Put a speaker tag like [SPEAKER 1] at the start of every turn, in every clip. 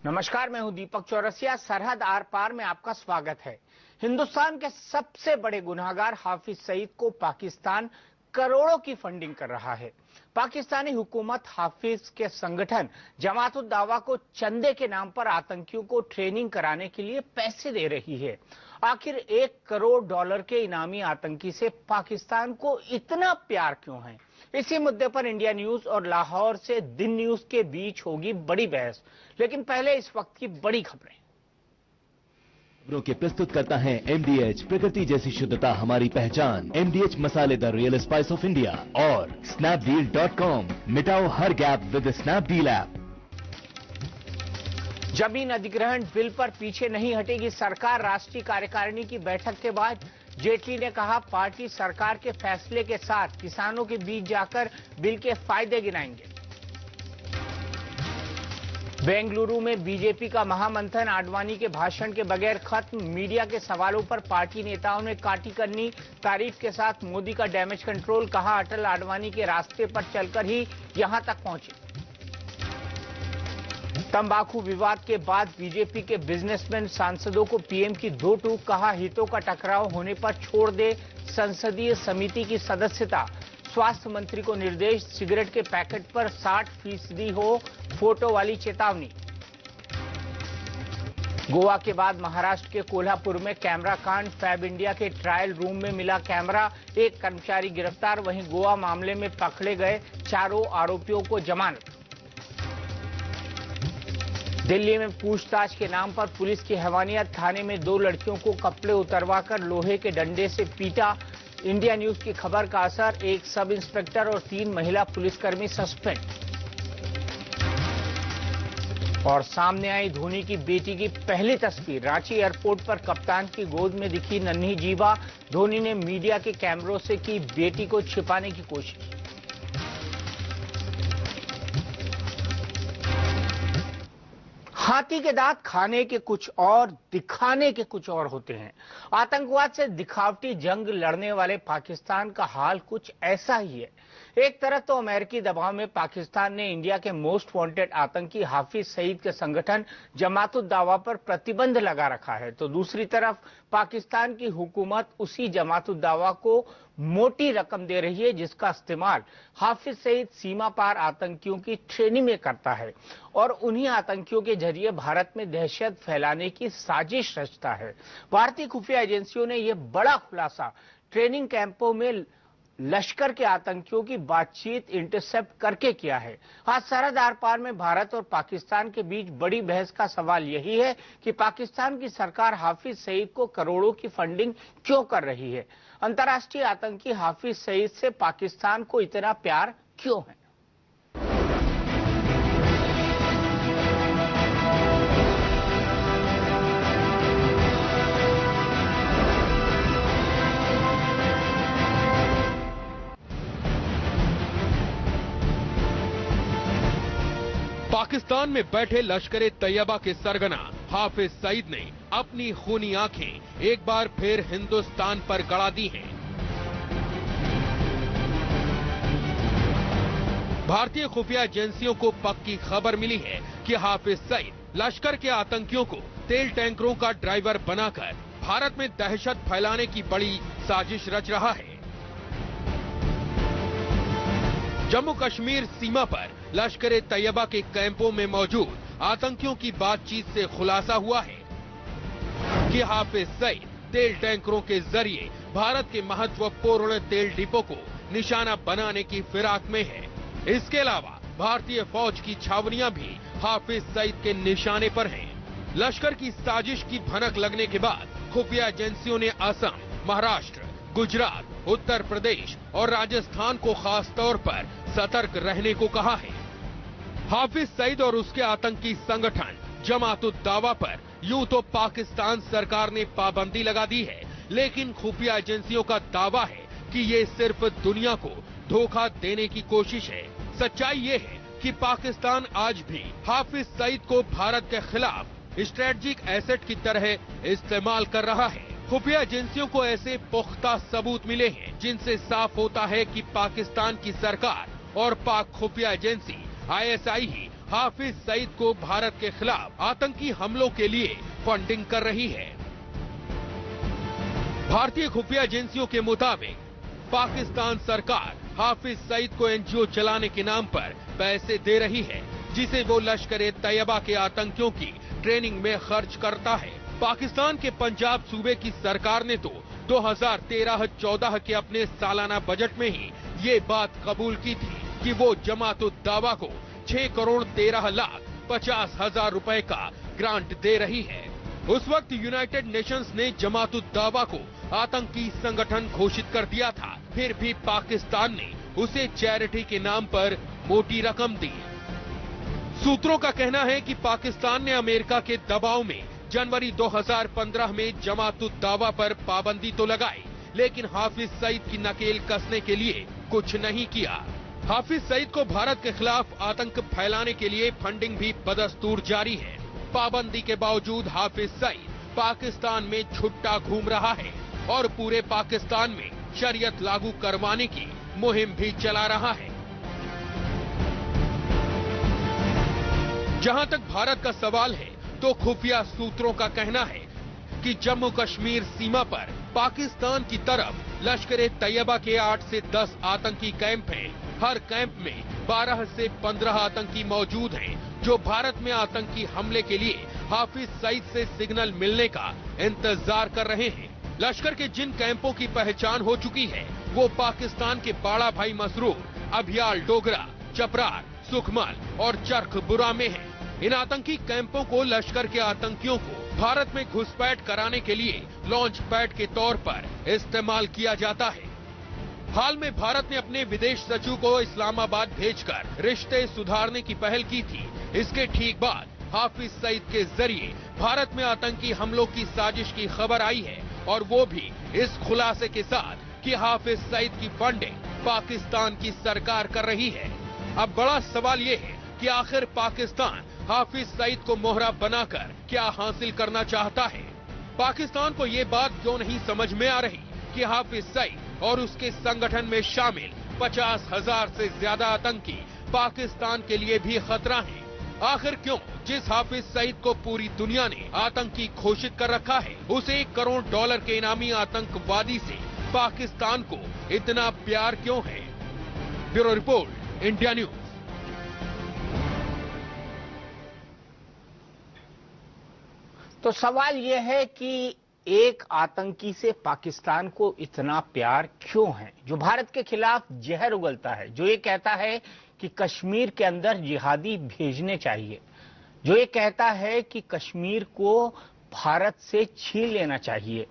[SPEAKER 1] नमस्कार, मैं हूं दीपक चौरसिया। सरहद आर पार में आपका स्वागत है। हिंदुस्तान के सबसे बड़े गुनहगार हाफिज सईद को पाकिस्तान करोड़ों की फंडिंग कर रहा है। पाकिस्तानी हुकूमत हाफिज के संगठन जमात उद दावा को चंदे के नाम पर आतंकियों को ट्रेनिंग कराने के लिए पैसे दे रही है। आखिर $1 करोड़ के इनामी आतंकी से पाकिस्तान को इतना प्यार क्यों है? इसी मुद्दे पर इंडिया न्यूज और लाहौर से दिन न्यूज के बीच होगी बड़ी बहस। लेकिन पहले इस वक्त की बड़ी खबरें।
[SPEAKER 2] खबरों के प्रस्तुत करता है MDH, प्रकृति जैसी शुद्धता हमारी पहचान। MDH मसाले the real spice of India और snapdeal.com, मिटाओ हर गैप विद स्नैपडील ऐप।
[SPEAKER 1] जमीन अधिग्रहण बिल पर पीछे नहीं हटेगी सरकार। राष्ट्रीय कार्यकारिणी की बैठक के बाद जेटली ने कहा, पार्टी सरकार के फैसले के साथ किसानों के बीच जाकर बिल के फायदे गिनाएंगे। बेंगलुरु में बीजेपी का महामंथन आडवाणी के भाषण के बगैर खत्म। मीडिया के सवालों पर पार्टी नेताओं ने काटी करनी। तारीफ के साथ मोदी का डैमेज कंट्रोल, कहा अटल आडवाणी के रास्ते पर चलकर ही यहां तक पहुंचे। तंबाकू विवाद के बाद बीजेपी के बिजनेसमैन सांसदों को पीएम की दो टूक, कहा हितों का टकराव होने पर छोड़ दे संसदीय समिति की सदस्यता। स्वास्थ्य मंत्री को निर्देश, सिगरेट के पैकेट पर 60% हो फोटो वाली चेतावनी। गोवा के बाद महाराष्ट्र के कोल्हापुर में कैमरा कांड, फैब इंडिया के ट्रायल रूम में मिला कैमरा, एक कर्मचारी गिरफ्तार। वहीं गोवा मामले में पकड़े गए चारों आरोपियों को जमानत। दिल्ली में पूछताछ के नाम पर पुलिस की हैवानियत, थाने में 2 लड़कियों को कपड़े उतरवाकर लोहे के डंडे से पीटा। इंडिया न्यूज की खबर का असर, एक सब इंस्पेक्टर और 3 महिला पुलिसकर्मी सस्पेंड। और सामने आई धोनी की बेटी की पहली तस्वीर। रांची एयरपोर्ट पर कप्तान की गोद में दिखी नन्ही जीवा। धोनी ने मीडिया के कैमरों से की बेटी को छिपाने की कोशिश। हाथी के दांत खाने के कुछ और, दिखाने के कुछ और होते हैं। आतंकवाद से दिखावटी जंग लड़ने वाले पाकिस्तान का हाल कुछ ऐसा ही है। एक तरफ तो अमेरिकी दबाव में पाकिस्तान ने इंडिया के मोस्ट वांटेड आतंकी हाफिज सईद के संगठन जमात उद दावा पर प्रतिबंध लगा रखा है, तो दूसरी तरफ पाकिस्तान की हुकूमत उसी जमात उद दावा को मोटी रकम दे रही है जिसका इस्तेमाल हाफिज सईद सीमा पार आतंकियों की ट्रेनिंग में करता है और उन्हीं आतंकियों के जरिए भारत में दहशत फैलाने की साजिश रचता है। भारतीय खुफिया एजेंसियों ने यह बड़ा खुलासा ट्रेनिंग कैंपों में लश्कर के आतंकियों की बातचीत इंटरसेप्ट करके किया है। आज सरहद आर पार में भारत और पाकिस्तान के बीच बड़ी बहस का सवाल यही है कि पाकिस्तान की सरकार हाफिज सईद को करोड़ों की फंडिंग क्यों कर रही है। अंतर्राष्ट्रीय आतंकी हाफिज सईद से पाकिस्तान को इतना प्यार क्यों है?
[SPEAKER 3] पाकिस्तान में बैठे लश्कर तैयबा के सरगना हाफिज सईद ने अपनी खूनी आंखें एक बार फिर हिंदुस्तान पर गड़ा दी हैं। भारतीय खुफिया एजेंसियों को पक्की खबर मिली है कि हाफिज सईद लश्कर के आतंकियों को तेल टैंकरों का ड्राइवर बनाकर भारत में दहशत फैलाने की बड़ी साजिश रच रहा है। जम्मू कश्मीर सीमा पर लश्कर तैयबा के कैंपों में मौजूद आतंकियों की बातचीत से खुलासा हुआ है कि हाफिज सईद तेल टैंकरों के जरिए भारत के महत्वपूर्ण तेल डिपो को निशाना बनाने की फिराक में है। इसके अलावा भारतीय फौज की छावनियां भी हाफिज सईद के निशाने पर हैं। लश्कर की साजिश की भनक लगने के बाद खुफिया एजेंसियों ने असम, महाराष्ट्र, गुजरात, उत्तर प्रदेश और राजस्थान को खास तौर पर सतर्क रहने को कहा है। हाफिज सईद और उसके आतंकी संगठन जमात उद दावा पर यूं तो पाकिस्तान सरकार ने पाबंदी लगा दी है, लेकिन खुफिया एजेंसियों का दावा है कि ये सिर्फ दुनिया को धोखा देने की कोशिश है। सच्चाई ये है कि पाकिस्तान आज भी हाफिज सईद को भारत के खिलाफ स्ट्रेटेजिक एसेट की तरह इस्तेमाल कर रहा है। खुफिया एजेंसियों को ऐसे पुख्ता सबूत मिले हैं जिनसे साफ होता है कि पाकिस्तान की सरकार और पाक खुफिया एजेंसी ISI ही हाफिज सईद को भारत के खिलाफ आतंकी हमलों के लिए फंडिंग कर रही है। भारतीय खुफिया एजेंसियों के मुताबिक पाकिस्तान सरकार हाफिज सईद को एनजीओ चलाने के नाम पर पैसे दे रही है, जिसे वो लश्कर-ए-तैयबा के आतंकियों की ट्रेनिंग में खर्च करता है। पाकिस्तान के पंजाब सूबे की सरकार ने तो 2013-14 के अपने सालाना बजट में ही ये बात कबूल की थी कि वो जमात-उद-दावा को 6,13,50,000 रुपए का ग्रांट दे रही है। उस वक्त यूनाइटेड नेशंस ने जमात-उद-दावा को आतंकी संगठन घोषित कर दिया था, फिर भी पाकिस्तान ने उसे चैरिटी के नाम पर मोटी रकम दी। सूत्रों का कहना है कि पाकिस्तान ने अमेरिका के दबाव में जनवरी 2015 में जमात-उद-दावा पर पाबंदी तो लगाई, लेकिन हाफिज सईद की नकेल कसने के लिए कुछ नहीं किया। हाफिज सईद को भारत के खिलाफ आतंक फैलाने के लिए फंडिंग भी बदस्तूर जारी है। पाबंदी के बावजूद हाफिज सईद पाकिस्तान में छुट्टा घूम रहा है और पूरे पाकिस्तान में शरीयत लागू करवाने की मुहिम भी चला रहा है। जहां तक भारत का सवाल है, तो खुफिया सूत्रों का कहना है कि जम्मू कश्मीर सीमा पर पाकिस्तान की तरफ लश्कर-ए-तैयबा के 8 से 10 आतंकी कैंप हैं। हर कैंप में 12 से 15 आतंकी मौजूद हैं, जो भारत में आतंकी हमले के लिए हाफिज सईद से सिग्नल मिलने का इंतजार कर रहे हैं। लश्कर के जिन कैंपों की पहचान हो चुकी है, वो पाकिस्तान के बाड़ा भाई मसरूर, अभियाल डोगरा, चपरार, सुखमल और चरख-बुरा में है। इन आतंकी कैंपों को लश्कर के आतंकियों को भारत में घुसपैठ कराने के लिए लॉन्च पैड के तौर पर इस्तेमाल किया जाता है। हाल में भारत ने अपने विदेश सचिव को इस्लामाबाद भेजकर रिश्ते सुधारने की पहल की थी। इसके ठीक बाद हाफिज सईद के जरिए भारत में आतंकी हमलों की साजिश की खबर आई है, और वो भी इस खुलासे के साथ कि हाफिज सईद की फंडिंग पाकिस्तान की सरकार कर रही है। अब बड़ा सवाल ये है कि आखिर पाकिस्तान हाफिज सईद को मोहरा बनाकर क्या हासिल करना चाहता है। पाकिस्तान को ये बात क्यों नहीं समझ में आ रही कि हाफिज सईद और उसके संगठन में शामिल 50,000 से ज्यादा आतंकी पाकिस्तान के लिए भी खतरा हैं। आखिर क्यों जिस हाफिज सईद को पूरी दुनिया ने आतंकी घोषित कर रखा है, उस $1 करोड़ के इनामी आतंकवादी से पाकिस्तान को इतना प्यार क्यों है? Bureau report, India news.
[SPEAKER 1] तो सवाल यह है कि एक आतंकी से पाकिस्तान को इतना प्यार क्यों है, जो भारत के खिलाफ जहर उगलता है, जो ये कहता है कि कश्मीर के अंदर जिहादी भेजने चाहिए, जो ये कहता है कि कश्मीर को भारत से छीन लेना चाहिए,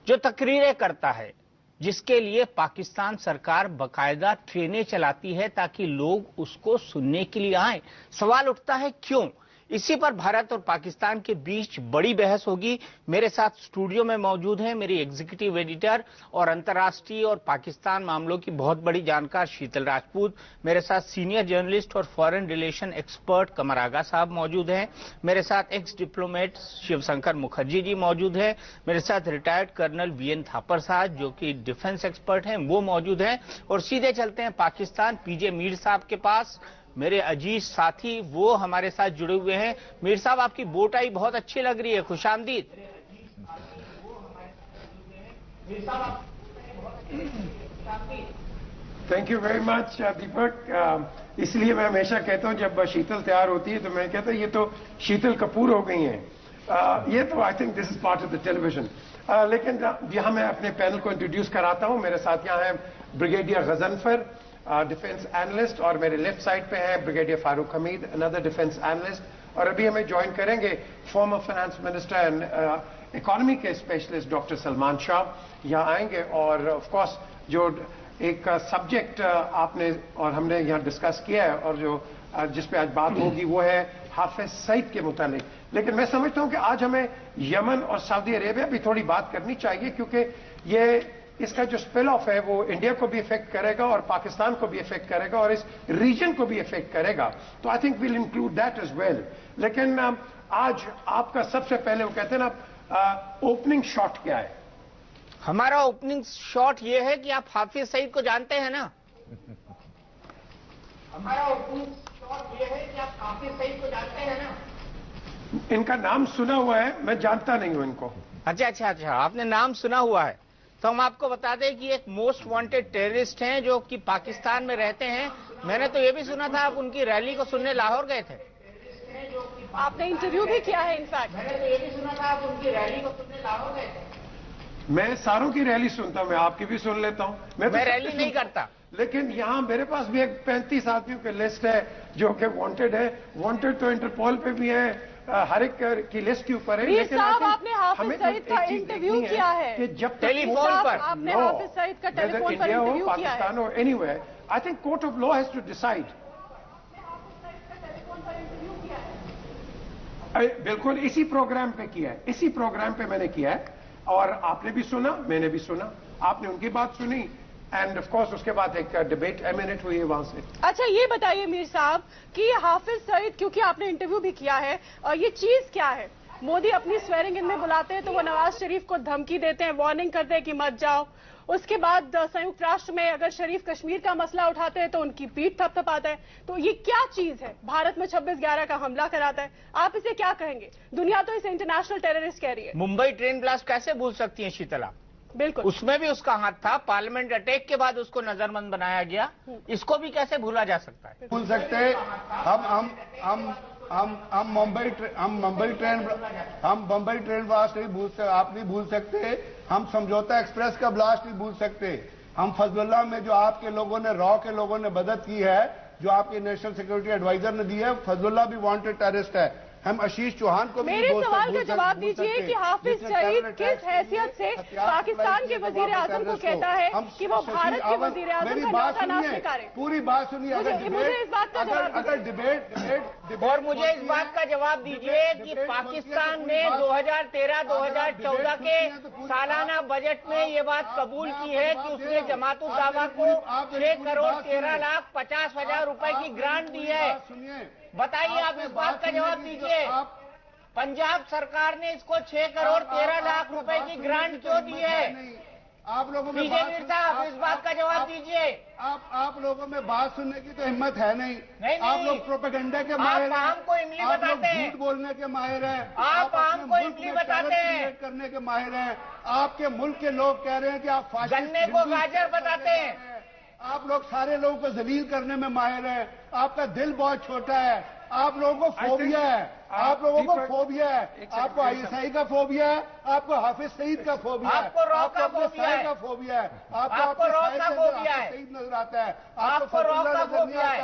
[SPEAKER 1] जो तकरीरें करता है, जिसके लिए पाकिस्तान सरकार बकायदा ट्रेनें चलाती है ताकि लोग उसको सुनने के लिए आए। सवाल उठता है क्यों? इसी पर भारत और पाकिस्तान के बीच बड़ी बहस होगी। मेरे साथ स्टूडियो में मौजूद हैं मेरी एग्जीक्यूटिव एडिटर और अंतर्राष्ट्रीय और पाकिस्तान मामलों की बहुत बड़ी जानकार शीतल राजपूत, मेरे साथ सीनियर जर्नलिस्ट और फॉरेन रिलेशन एक्सपर्ट कमर आगा साहब मौजूद हैं, मेरे साथ एक्स डिप्लोमेट शिवशंकर मुखर्जी जी मौजूद हैं, मेरे साथ रिटायर्ड कर्नल वीएन थापर साहब जो कि डिफेंस एक्सपर्ट हैं वो मौजूद हैं, और सीधे चलते हैं पाकिस्तान पीजे मीर साहब के पास। मेरे अजीज साथी वो हमारे साथ जुड़े हुए हैं। मीर साहब, आपकी बो टाई बहुत अच्छी लग रही है, खुशामदीद।
[SPEAKER 4] थैंक यू वेरी मच दीपक। इसलिए मैं हमेशा कहता हूं जब शीतल तैयार होती है तो मैं कहता हूं ये तो शीतल कपूर हो गई हैं। ये तो I think this is part of the television. लेकिन यहां मैं अपने पैनल को इंट्रोड्यूस कराता हूं। मेरे साथ यहां है ब्रिगेडियर गजनफर, डिफेंस एनालिस्ट, और मेरे लेफ्ट साइड पे है brigadier Farooq Hamid, another defence analyst, और अभी हमें ज्वाइन करेंगे former finance minister and economy के स्पेशलिस्ट डॉक्टर सलमान शाह यहाँ आएंगे। और ऑफ कोर्स जो एक सब्जेक्ट आपने और हमने यहाँ डिस्कस किया है और जो जिस पे आज बात होगी वो है हाफिज सईद के मुतालिक। लेकिन मैं समझता हूँ कि आज हमें यमन और सऊदी अरेबिया भी थोड़ी बात करनी चाहिए, क्योंकि ये इसका जो स्पिल ऑफ है वो इंडिया को भी इफेक्ट करेगा और पाकिस्तान को भी इफेक्ट करेगा और इस रीजन को भी इफेक्ट करेगा। तो I think will include that as well. लेकिन आज आपका सबसे पहले वो कहते हैं ना ओपनिंग शॉट क्या है?
[SPEAKER 1] हमारा ओपनिंग शॉट ये है कि आप हाफिज सईद को जानते हैं ना? हमारा ओपनिंग शॉट और ये है कि आप हाफिज सईद को जानते हैं ना?
[SPEAKER 4] इनका नाम सुना हुआ है, मैं जानता नहीं हूं इनको।
[SPEAKER 1] अच्छा, आपने नाम सुना हुआ है। तो हम आपको बता दें कि एक मोस्ट वांटेड टेररिस्ट हैं जो कि पाकिस्तान में रहते हैं। मैंने तो ये भी सुना था आप उनकी रैली को सुनने लाहौर गए थे।
[SPEAKER 5] आपने इंटरव्यू भी किया है इनफैक्ट।
[SPEAKER 1] मैंने तो ये भी सुना था आप उनकी रैली को सुनने लाहौर गए थे।
[SPEAKER 4] मैं सारों की रैली सुनता हूं, मैं आपकी भी सुन लेता हूं।
[SPEAKER 1] मैं रैली नहीं करता,
[SPEAKER 4] लेकिन यहाँ मेरे पास भी एक 35 आदमियों की लिस्ट है जो कि वांटेड है। वांटेड तो इंटरपोल पे भी है, हर एक की लिस्ट के ऊपर है।
[SPEAKER 5] लेकिन साहब आपने हाफिज सईद का इंटरव्यू किया है
[SPEAKER 4] कि जब
[SPEAKER 1] टेलीफोन पर
[SPEAKER 5] आपने हाफिज सईद का टेलीफोन पर इंटरव्यू किया है।
[SPEAKER 4] पाकिस्तान हो anywhere, I think court of law has to decide. बिल्कुल इसी प्रोग्राम पे किया है, इसी प्रोग्राम पे मैंने किया है। और आपने भी सुना, मैंने भी सुना, आपने उनकी बात सुनी, एंड ऑफ कोर्स उसके बाद एक डिबेट एमिनेट हुई है वहां से।
[SPEAKER 5] अच्छा ये बताइए मीर साहब कि हाफिज सईद, क्योंकि आपने इंटरव्यू भी किया है, और ये चीज क्या है? मोदी अपनी स्वेरिंग इन में बुलाते हैं तो वो नवाज शरीफ को धमकी देते हैं, वार्निंग करते हैं कि मत जाओ। उसके बाद संयुक्त राष्ट्र में अगर शरीफ कश्मीर का मसला उठाते हैं तो उनकी पीठ थपथपाता है। तो ये क्या चीज है? भारत में 26/11 का हमला कराता है, आप इसे क्या कहेंगे? दुनिया तो इसे इंटरनेशनल टेररिस्ट कह रही है।
[SPEAKER 1] मुंबई ट्रेन ब्लास्ट कैसे भूल सकती है शीतला?
[SPEAKER 5] बिल्कुल,
[SPEAKER 1] उसमें भी उसका हाथ था। पार्लियामेंट अटैक के बाद उसको नजरबंद बनाया गया, इसको भी कैसे भूला जा सकता है?
[SPEAKER 6] भूल सकते हम मुंबई ट्रेन ब्लास्ट नहीं भूल सकते, आप नहीं भूल सकते। हम समझौता एक्सप्रेस का ब्लास्ट नहीं भूल सकते। हम फजलुल्लाह में जो आपके लोगों ने, रॉ के लोगों ने मदद की है, जो आपके नेशनल सिक्योरिटी एडवाइजर ने दी है, फजलुल्लाह भी वांटेड टेररिस्ट है। हम आशीष चौहान को भी
[SPEAKER 5] मेरे सवाल का जवाब दीजिए कि हाफिज सईद किस हैसियत से पाकिस्तान के वजीर आजम को कहता है कि वो भारत के वजीर आजम का न्योता ना स्वीकारे?
[SPEAKER 6] पूरी बात सुनिए।
[SPEAKER 5] मुझे इस बात का जवाब,
[SPEAKER 6] अगर डिबेट
[SPEAKER 1] और मुझे इस बात का जवाब दीजिए कि पाकिस्तान ने 2013-2014 के सालाना बजट में ये बात कबूल की है कि उसने जमात उद दावा को 6,13,50,000 रुपए की ग्रांट दी है। बताइए, आप इस बात का जवाब दीजिए। पंजाब सरकार ने इसको 6,13,00,000 रुपए की ग्रांट क्यों दी है?
[SPEAKER 6] आप लोगों में
[SPEAKER 1] बीजेपी साहब इस बात का जवाब दीजिए।
[SPEAKER 6] आप लोगों में बात सुनने की तो हिम्मत है नहीं।
[SPEAKER 1] नहीं।
[SPEAKER 6] आप लोग प्रोपेगेंडा के माहिर हैं,
[SPEAKER 1] आप हमको इमली बताते हैं,
[SPEAKER 6] झूठ बोलने के माहिर हैं,
[SPEAKER 1] आप हमको इमली बताते हैं,
[SPEAKER 6] करने के माहिर हैं। आपके मुल्क के लोग कह रहे हैं कि आप
[SPEAKER 1] गन्ने को गाजर बताते हैं।
[SPEAKER 6] आप लोग सारे लोगों को जलील करने में माहिर हैं। आपका दिल बहुत छोटा है। आप लोगों को फोबिया है, आप लोगों को फोबिया है। आपको आईएसआई का फोबिया है, आपको हाफिज सईद का फोबिया है,
[SPEAKER 1] आपको रॉ का
[SPEAKER 6] फोबिया है, आपको
[SPEAKER 1] रॉ का फोबिया है,
[SPEAKER 6] सईद नजर आता है,
[SPEAKER 1] आपको रॉ का फोबिया है,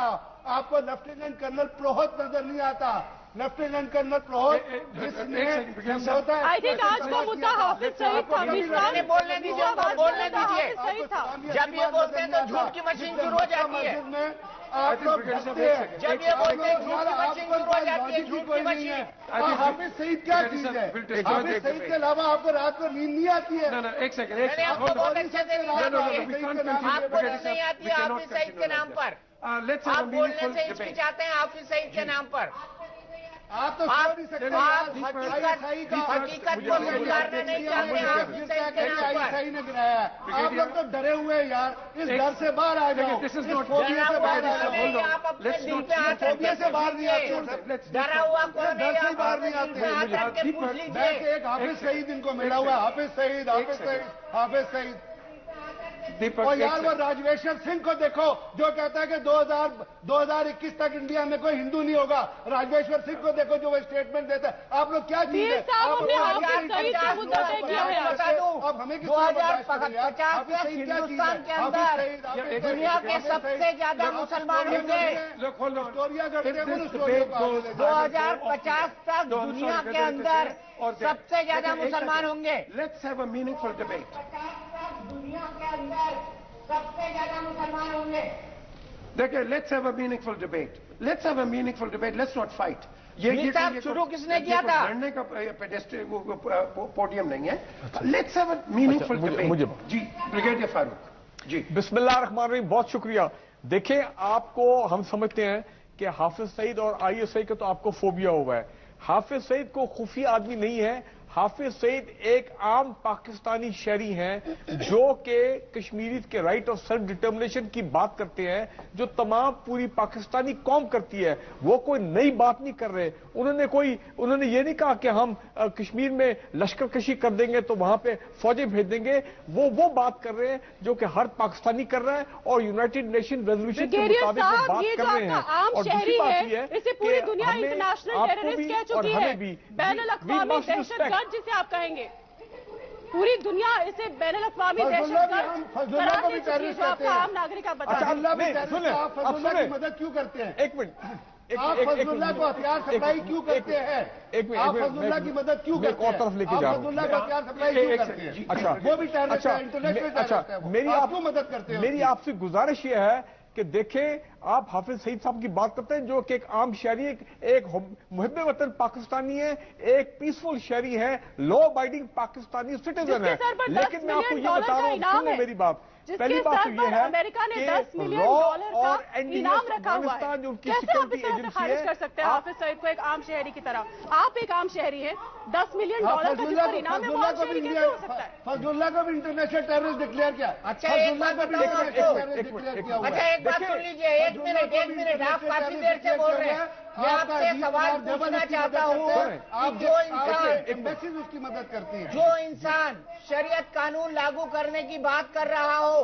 [SPEAKER 6] आपको लेफ्टिनेंट कर्नल प्रोहत नजर नहीं आता। लेफ्टिनेंट कर्नल प्रोहत जिसने समझौता है,
[SPEAKER 5] आई थिंक आज का मुद्दा हाफिज सईद था।
[SPEAKER 1] बोलने दीजिए, बोलने दीजिए। जब ये बोलते हैं तो झूठ की मशीन शुरू हो जाती है।
[SPEAKER 6] आप लोग
[SPEAKER 1] जब ये बोलते हैं झूठ की मशीन शुरू हो जाती है, झूठ की मशीन।
[SPEAKER 6] हाफिज सईद क्या चीज है? हाफिज सईद के अलावा आपको रात को नींद नहीं आती है?
[SPEAKER 4] एक सेकंड,
[SPEAKER 1] मैंने आपको बहुत अच्छे से आपको नींद नहीं आती है हाफिज सईद के नाम पर। आप बोलने से हिचकिचाते हैं हाफिज सईद के नाम पर।
[SPEAKER 6] आप तो
[SPEAKER 1] हकीकत को स्वीकारना नहीं चाहते हाफिज सईद के नाम पर।
[SPEAKER 6] सही ने गिराया। आप लोग तो डरे हुए हैं यार, इस डर से बाहर आ जाओ, इस फोबिया से बाहर आ जाओ।
[SPEAKER 1] आप अपने दिल पे हाथ
[SPEAKER 6] फोबिया से बाहर नहीं आते,
[SPEAKER 1] डरा हुआ कौन
[SPEAKER 6] डर से बाहर नहीं आते।
[SPEAKER 1] पूछ लीजिए।
[SPEAKER 6] एक हाफिज सईद इनको मिला हुआ है, हाफिज सईद, हाफिज सईद, हाफिज सईद। और यार वो राजवेश्वर सिंह को देखो जो कहता है कि 2021 तक इंडिया में कोई हिंदू नहीं होगा। राजवेश्वर सिंह को देखो जो वो स्टेटमेंट देता है। आप लोग क्या चीज है?
[SPEAKER 1] अब हमें 2050 में हिंदुस्तान के अंदर दुनिया के सबसे ज्यादा मुसलमान होंगे। 2050 तक दुनिया के अंदर सबसे ज्यादा मुसलमान होंगे।
[SPEAKER 4] Let's have a meaningful debate.
[SPEAKER 1] दुनिया के अंदर सबसे ज्यादा मुसलमान होंगे।
[SPEAKER 4] देखिए, let's have a meaningful debate, let's have a meaningful debate, let's not fight.
[SPEAKER 1] ये शुरू किसने किया था?
[SPEAKER 4] लड़ने का पोडियम नहीं है। Let's have a meaningful debate. जी ब्रिगेडियर फारूक जी।
[SPEAKER 7] बिस्मिल्लाहिर्रहमानिर्रहीम, बहुत शुक्रिया। देखें, आपको हम समझते हैं कि हाफिज सईद और आईएसआई का तो आपको फोबिया हुआ है। हाफिज सईद को खुफिया आदमी नहीं है। हाफिज सईद एक आम पाकिस्तानी शहरी हैं जो कि कश्मीरी के राइट ऑफ सेल्फ डिटर्मिनेशन की बात करते हैं, जो तमाम पूरी पाकिस्तानी कौम करती है। वो कोई नई बात नहीं कर रहे। उन्होंने ये नहीं कहा कि हम कश्मीर में लश्करकशी कर देंगे तो वहां पे फौजें भेज देंगे। वो बात कर रहे हैं जो कि हर पाकिस्तानी कर रहा है और यूनाइटेड नेशन रेजोल्यूशन के मुताबिक वो बात कर रहे हैं। और दूसरी बात ये है
[SPEAKER 5] इसे पूरी दुनिया इंटरनेशनल टेररिस्ट कह चुकी है, बैनुल-अक़वामी दहशतगर्द जिसे आप कहेंगे। पूरी दुनिया इसे बैनुल-अक़वामी दहशतगर्द करार दे चुकी है, जो आपका आम नागरिक आप बता रहे हैं।
[SPEAKER 6] आप फजलुल्लाह की मदद क्यों करते हैं?
[SPEAKER 7] एक मिनट,
[SPEAKER 6] आप फजलुल्लाह को हथियार सप्लाई क्यों करते हैं? आप फजलुल्लाह की मदद क्यों करते हैं?
[SPEAKER 7] तरफ लेके जा रहा हूं।
[SPEAKER 6] फजलुल्लाह को हथियार सप्लाई क्यों करते हैं?
[SPEAKER 7] अच्छा,
[SPEAKER 6] वो भी टेररिस्ट है, इंटरनेशनल टेररिस्ट है।
[SPEAKER 7] मेरी
[SPEAKER 6] आप क्यों मदद करते हैं?
[SPEAKER 7] मेरी आपसे गुजारिश ये है कि देखें, आप हाफिज सईद साहब की बात करते हैं जो कि एक आम शहरी, एक मुहिब्बे वतन पाकिस्तानी है, एक पीसफुल शहरी है, लॉ अबाइडिंग पाकिस्तानी सिटीजन है। लेकिन मैं आपको ये बता रहा हूं, सुनो मेरी बात। पहली बात तो ये है
[SPEAKER 5] अमेरिका ने 10 मिलियन
[SPEAKER 7] रॉ
[SPEAKER 5] डॉलर
[SPEAKER 7] और
[SPEAKER 5] का इनाम रखा हुआ है।
[SPEAKER 7] जो उनकी
[SPEAKER 5] कैसे आप
[SPEAKER 7] सिक्योरिटी
[SPEAKER 5] इस तरह से
[SPEAKER 7] एजेंसी
[SPEAKER 5] खारिज कर
[SPEAKER 7] है,
[SPEAKER 5] सकते हैं हाफिज सईद को एक आम शहरी की तरह? आप एक आम शहरी हैं, 10 मिलियन डॉलर का जिस पर इनाम है वो आम शहरी कैसे हो सकता है?
[SPEAKER 6] फजलुल्लाह को भी इंटरनेशनल टेररिस्ट डिक्लेयर किया।
[SPEAKER 1] अच्छा, एक बात बताओ आपको। अच्छा, एक बात सुन लीजिए, एक मिनट, आप काफी देर से बोल रहे हैं। मैं आपसे सवाल पूछना चाहता हूँ, जो
[SPEAKER 6] एम्बेसीज उसकी मदद करती है,
[SPEAKER 1] जो इंसान शरीयत कानून लागू करने की बात कर रहा हो,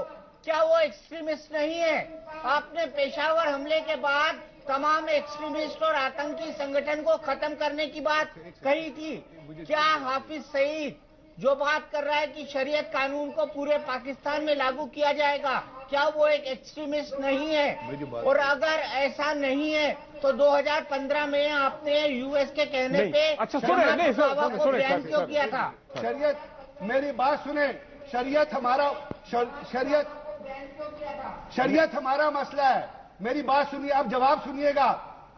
[SPEAKER 1] क्या वो एक्सट्रीमिस्ट नहीं है? आपने पेशावर हमले के बाद तमाम एक्सट्रीमिस्ट और आतंकी संगठन को खत्म करने की बात कही थी। क्या हाफिज सईद जो बात कर रहा है कि शरीयत कानून को पूरे पाकिस्तान में लागू किया जाएगा, क्या वो एक एक्सट्रीमिस्ट नहीं है? और अगर ऐसा नहीं है तो 2015 में आपने यूएस के कहने पे
[SPEAKER 7] अच्छा,
[SPEAKER 1] बैन क्यों किया था?
[SPEAKER 6] शरीयत, मेरी बात सुने, शरीयत हमारा मसला है। मेरी बात सुनिए, आप जवाब सुनिएगा,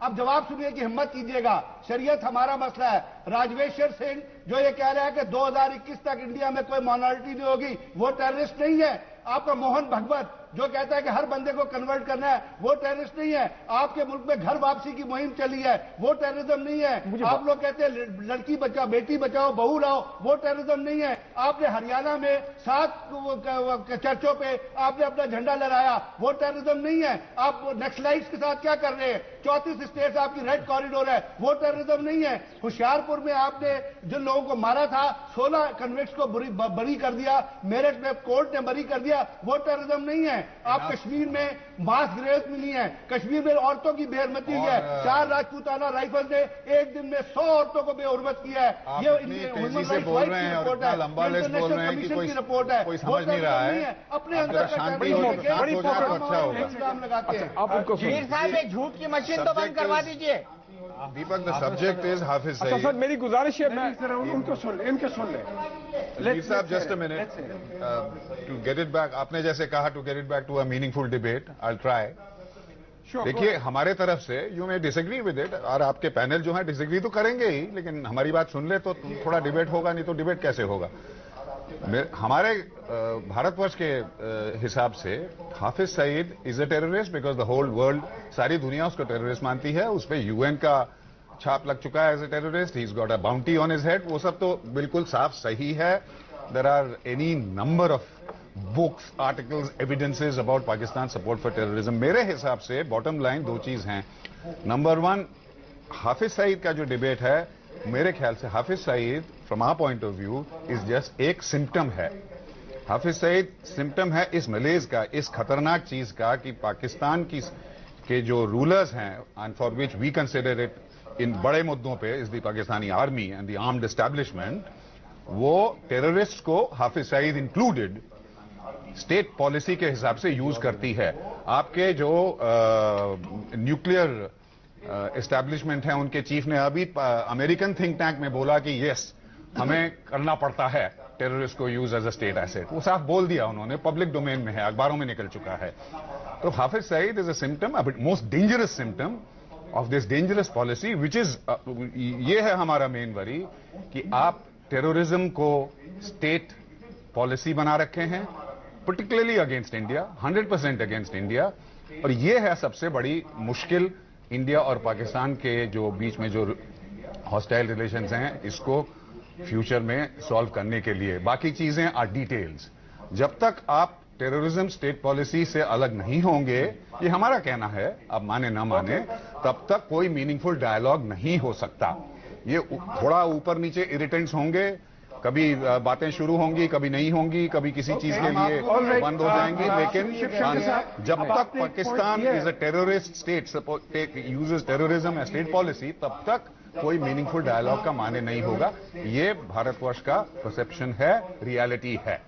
[SPEAKER 6] आप जवाब सुनिए की हिम्मत कीजिएगा। शरीयत हमारा मसला है। राजवेश्वर सिंह जो ये कह रहा है कि 2021 तक इंडिया में कोई माइनॉरिटी नहीं होगी, वो टेररिस्ट नहीं है। आपका मोहन भगवत जो कहता है कि हर बंदे को कन्वर्ट करना है, वो टेररिस्ट नहीं है। आपके मुल्क में घर वापसी की मुहिम चली है, वो टेररिज्म नहीं है। आप लोग कहते हैं लड़की बचाओ, बेटी बचाओ, बहू लाओ, वो टेररिज्म नहीं है। आपने हरियाणा में 7 चर्चों पे आपने अपना झंडा लहराया, वो टेररिज्म नहीं है। आप नक्सलाइट्स के साथ क्या कर रहे हैं? 34 स्टेट्स आपकी रेड कॉरिडोर है, वो टेररिज्म नहीं है। होशियारपुर में आपने जिन लोगों को मारा था, 16 कन्विक्ट्स को बरी कर दिया, मेरठ में कोर्ट ने बरी कर दिया, वो टेररिज्म नहीं है। आप कश्मीर में मास ग्रेव्स मिली हैं, कश्मीर में औरतों की बेहरमती हुई है। 4 राजपूताना राइफल ने एक दिन में 100 औरतों को बेहुरमत किया है। ये
[SPEAKER 8] तेजी से बोल रहे हैं और इतना लंबा लिस्ट बोल रहे हैं कि कोई समझ नहीं रहा है।
[SPEAKER 6] अपने अंदर
[SPEAKER 8] शांति हो जाए तो अच्छा होगा।
[SPEAKER 6] इल्जाम लगाते हैं।
[SPEAKER 7] आप उनको
[SPEAKER 1] मीर साहब, ये झूठ की मशीन तो बंद करवा दीजिए।
[SPEAKER 8] दीपक, द सब्जेक्ट इज हाफिज
[SPEAKER 7] अच्छा सर,
[SPEAKER 8] सईद।
[SPEAKER 7] मेरी गुजारिश है, मैं
[SPEAKER 4] उनको सुन ले।
[SPEAKER 8] मीर साहब, just a minute to get it back. आपने जैसे कहा to get it back to a meaningful debate, I will try. देखिए, हमारे तरफ से you may disagree with it, और आपके पैनल जो है डिसएग्री तो करेंगे ही, लेकिन हमारी बात सुन ले तो थोड़ा डिबेट होगा, नहीं तो डिबेट कैसे होगा? हमारे भारतवर्ष के हिसाब से Hafiz Saeed is a terrorist because the whole world, सारी दुनिया उसको टेररिस्ट मानती है। उस पर यूएन का छाप लग चुका है as a terrorist. He is got a bounty on his head. वो सब तो बिल्कुल साफ सही है। There are any number of books, articles, evidences about Pakistan support for terrorism. मेरे हिसाब से बॉटम लाइन 2 चीज हैं। नंबर 1, हाफिज सईद का जो डिबेट है, मेरे ख्याल से Hafiz Saeed from our point of view is just एक सिम्टम है। हाफिज सईद सिम्टम है इस मलेज का, इस खतरनाक चीज का कि पाकिस्तान के जो रूलर्स हैं, and for which we consider it in बड़े मुद्दों पे, is the Pakistani army and the armed establishment, वो टेररिस्ट को, Hafiz Saeed included, state policy के हिसाब से यूज करती है। आपके जो न्यूक्लियर एस्टैब्लिशमेंट है, उनके चीफ ने अभी अमेरिकन थिंक टैंक में बोला कि यस, हमें करना पड़ता है टेररिस्ट को use as a state asset. वो साफ बोल दिया उन्होंने, पब्लिक डोमेन में है, अखबारों में निकल चुका है। तो Hafiz Saeed is a symptom, a most dangerous symptom of this dangerous policy, which is, ये है हमारा मेन वरी कि आप टेररिज्म को स्टेट पॉलिसी बना रखे हैं, particularly against India, 100% against India. और ये है सबसे बड़ी मुश्किल इंडिया और पाकिस्तान के जो बीच में जो हॉस्टाइल रिलेशंस हैं, इसको फ्यूचर में सॉल्व करने के लिए। बाकी चीजें आर डिटेल्स। जब तक आप टेररिज्म स्टेट पॉलिसी से अलग नहीं होंगे, ये हमारा कहना है, आप माने ना माने, तब तक कोई मीनिंगफुल डायलॉग नहीं हो सकता। ये थोड़ा ऊपर नीचे इरिटेंट्स होंगे, कभी बातें शुरू होंगी, कभी नहीं होंगी, कभी किसी चीज के लिए बंद हो जाएंगी, लेकिन जब तक Pakistan is a terrorist state, uses terrorism as state policy, तब तक कोई मीनिंगफुल डायलॉग का माने नहीं होगा। ये भारतवर्ष का परसेप्शन है, रियलिटी है।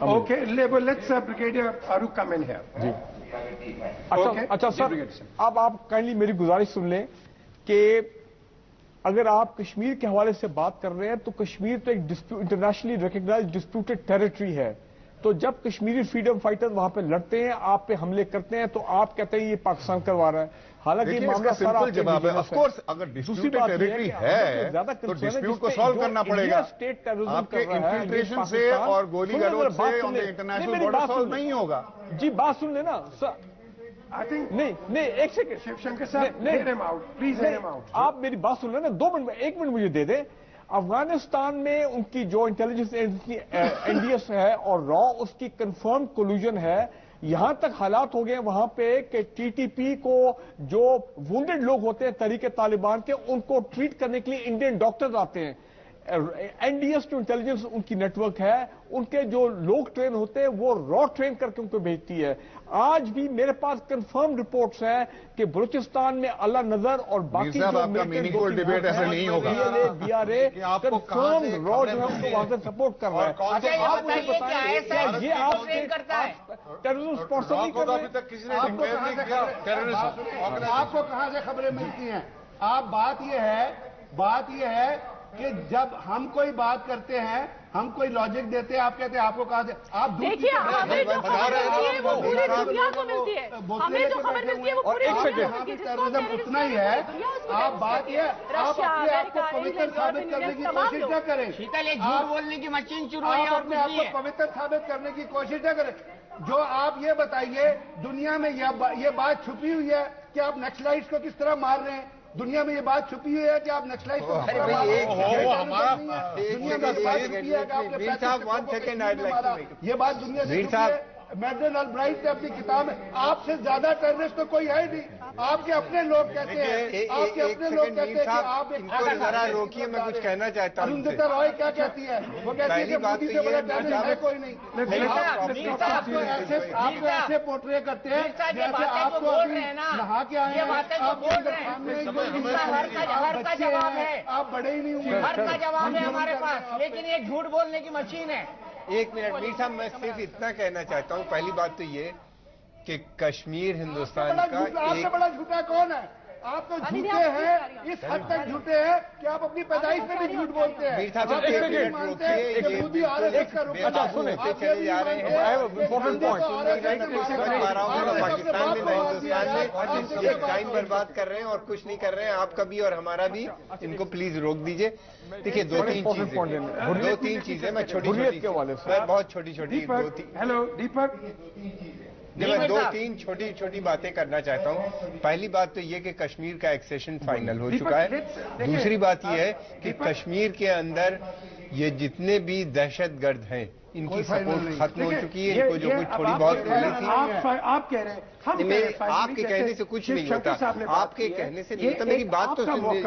[SPEAKER 4] Okay, let's Brigadier Farooq come in here.
[SPEAKER 7] जी अच्छा सर, अब आप काइंडली मेरी गुजारिश सुन लें कि अगर आप कश्मीर के हवाले से बात कर रहे हैं तो कश्मीर तो एक इंटरनेशनली रिकॉग्नाइज्ड डिस्प्यूटेड टेरिटरी है। तो जब कश्मीरी फ्रीडम फाइटर्स वहां पे लड़ते हैं, आप पे हमले करते हैं, तो आप कहते हैं ये पाकिस्तान करवा रहा है। हालांकि मामला
[SPEAKER 8] सिंपल जवाब है, ऑफ कोर्स अगर डिस्प्यूटेड टेरिटरी है तो डिस्प्यूट को सॉल्व करना पड़ेगा। आपके इन्फिल्ट्रेशन से और गोली गलोच से इंटरनेशनल बॉर्डर सॉल्व नहीं होगा।
[SPEAKER 7] जी बात सुन लेना सर। नहीं एक सेकंड
[SPEAKER 4] शिवशंकर साहब, प्लीज
[SPEAKER 7] आप मेरी बात सुन लेना, 2 मिनट, 1 मिनट मुझे दे दें। अफगानिस्तान में उनकी जो इंटेलिजेंस एजेंसी एनडीएस है और रॉ, उसकी कंफर्म कोल्यूजन है। यहां तक हालात हो गए वहां पे कि टीटीपी को जो वुंडेड लोग होते हैं तहरीके तालिबान के, उनको ट्रीट करने के लिए इंडियन डॉक्टर्स आते हैं। एनडीएस जो इंटेलिजेंस उनकी नेटवर्क है, उनके जो लोग ट्रेन होते हैं वो रॉ ट्रेन करके उनको भेजती है। आज भी मेरे पास कंफर्म रिपोर्ट्स हैं कि बलूचिस्तान में अल्लाह नजर और बाकी जो
[SPEAKER 8] मीनिंगफुल डिबेट ऐसे नहीं होगा।
[SPEAKER 7] बीआरए कंफर्म रॉ जो है उनको वहां से सपोर्ट कर रहा है। आप मुझे बताइए ये आपके टेररिज्म स्पॉन्सर नहीं कर रहे?
[SPEAKER 6] आपको कहां से खबरें मिलती हैं? आप बात ये है कि जब हम कोई बात करते हैं, हम कोई लॉजिक देते हैं, आप कहते हैं आपको कहा से आप
[SPEAKER 5] देखिए, हमें जो खबर मिलती है वो पूरी दुनिया को मिलती है। हमें जो खबर मिलती है वो पूरी दुनिया को मिलती है।
[SPEAKER 6] टेररिज्म उतना ही है। आप बात ये, आप अपने आप को पवित्र साबित करने की कोशिश न करें।
[SPEAKER 1] शीतल, एक झूठ बोलने की मशीन शुरू हुई है और
[SPEAKER 6] अपने आप को पवित्र साबित करने की कोशिश न करें। जो आप ये बताइए, दुनिया में ये बात छुपी हुई है कि आप नक्सलाइट्स को किस तरह मार रहे हैं। दुनिया में ये बात छुपी हुई है कि आप नक्सलाइट को दुनिया में बात छुपी है कि आपने ये बात दुनिया से छुपी है। मैडन ऑलब्राइट ने अपनी किताब में, आपसे ज्यादा टेररिस्ट तो कोई है नहीं। आपके अपने लोग कहते हैं, आपके अपने लोग कहते हैं कि आप
[SPEAKER 9] जरा रोकिए, मैं कुछ कहना चाहता हूँ।
[SPEAKER 6] अरुंधति रॉय क्या कहती है? वो कहती है कि मोदी से बड़ा टेररिस्ट है कोई नहीं। आपको ऐसे पोर्ट्रे करते हैं जैसे आपको अभी नहा के आए हैं, आपके अंदर सामने आप बड़े ही नहीं हुए।
[SPEAKER 1] हर का जवाब है हमारे पास, लेकिन ये झूठ बोलने की मशीन है।
[SPEAKER 9] 1 मिनट मीर साहब, मैं सिर्फ इतना कहना चाहता हूं। पहली बात तो ये कि कश्मीर हिंदुस्तान का
[SPEAKER 6] आपसे बड़ा झूठा कौन है? आप तो झूठे हैं, इस हद तक झूठे हैं कि आप अपनी पैदाइश में भी झूठ बोलते हैं।
[SPEAKER 9] मीर साहब,
[SPEAKER 6] मोदी आरएसएस का रुख
[SPEAKER 9] चले जा रहे हैं। पाकिस्तान में हिंदुस्तान में टाइम बर्बाद कर रहे हैं और कुछ नहीं कर रहे हैं। आपका भी और हमारा भी। इनको प्लीज रोक दीजिए। देखिए, 2-3 चीजें मैं बहुत छोटी
[SPEAKER 4] हेलो दीपक,
[SPEAKER 9] मैं 2-3 छोटी बातें करना चाहता हूं। पहली बात तो ये कि कश्मीर का एक्सेशन फाइनल हो चुका है। दूसरी बात ये है कि कश्मीर के अंदर ये जितने भी दहशतगर्द हैं, इनकी सपोर्ट खत्म हो चुकी है। इनको जो कुछ थोड़ी बहुत मिली थी,
[SPEAKER 4] आप कह रहे हैं,
[SPEAKER 9] आपके कहने से कुछ नहीं होता। आपके कहने से नहीं होता। मेरी बात तो सुनिए,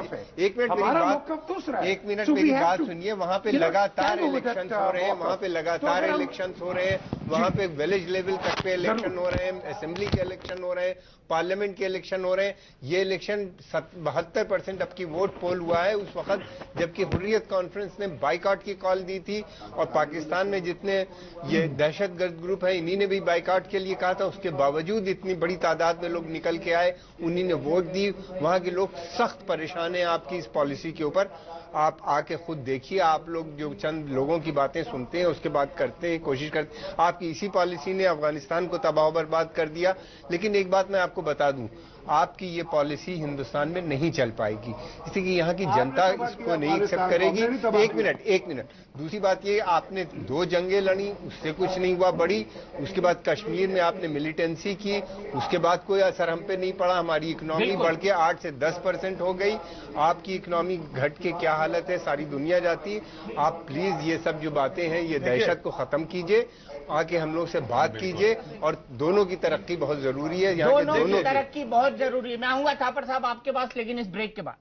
[SPEAKER 9] 1 मिनट मेरी बात सुनिए। वहां पे लगातार इलेक्शन हो रहे हैं, वहां पे लगातार इलेक्शन हो रहे हैं, वहां पे विलेज लेवल तक पे इलेक्शन हो रहे हैं, असेंबली के इलेक्शन हो रहे हैं, पार्लियामेंट के इलेक्शन हो रहे हैं। ये इलेक्शन 72% अब की वोट पोल हुआ है उस वक्त जबकि हुर्रियत कॉन्फ्रेंस ने बाइकआउट की कॉल दी थी और पाकिस्तान में जितने ये दहशतगर्द ग्रुप है इन्हीं ने भी बाइकआउट के लिए कहा था। उसके बावजूद इतनी बड़ी तादाद में लोग निकल के आए, उन्हीं ने वोट दी। वहां के लोग सख्त परेशान हैं आपकी इस पॉलिसी के ऊपर। आप आके खुद देखिए। आप लोग जो चंद लोगों की बातें सुनते हैं उसके बाद करते हैं, कोशिश करते हैं। आपकी इसी पॉलिसी ने अफगानिस्तान को तबाह बर्बाद कर दिया। लेकिन एक बात मैं आपको बता दूं, आपकी ये पॉलिसी हिंदुस्तान में नहीं चल पाएगी, इसलिए यहाँ की जनता इसको नहीं एक्सेप्ट करेगी। एक मिनट। दूसरी बात ये, आपने 2 जंगें लड़ी, उससे कुछ नहीं हुआ बड़ी। उसके बाद कश्मीर में आपने मिलिटेंसी की, उसके बाद कोई असर हम पे नहीं पड़ा। हमारी इकोनॉमी बढ़ के 8 से 10% हो गई। आपकी इकोनॉमी घट के क्या हालत है, सारी दुनिया जाती। आप प्लीज ये सब जो बातें हैं, ये दहशत को खत्म कीजिए, आके हम लोग से बात कीजिए, और दोनों की तरक्की बहुत जरूरी है। यहाँ
[SPEAKER 1] दोनों की तरक्की बहुत जरूरी है। मैं आऊंगा थापर साहब आपके पास, लेकिन इस ब्रेक के बाद।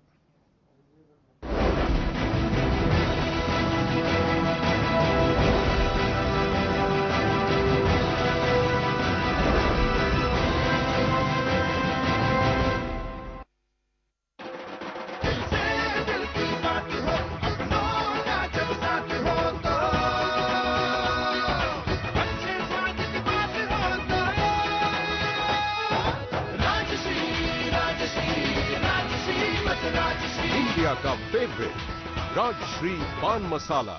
[SPEAKER 10] इंडिया का फेवरेट राजश्री पान मसाला।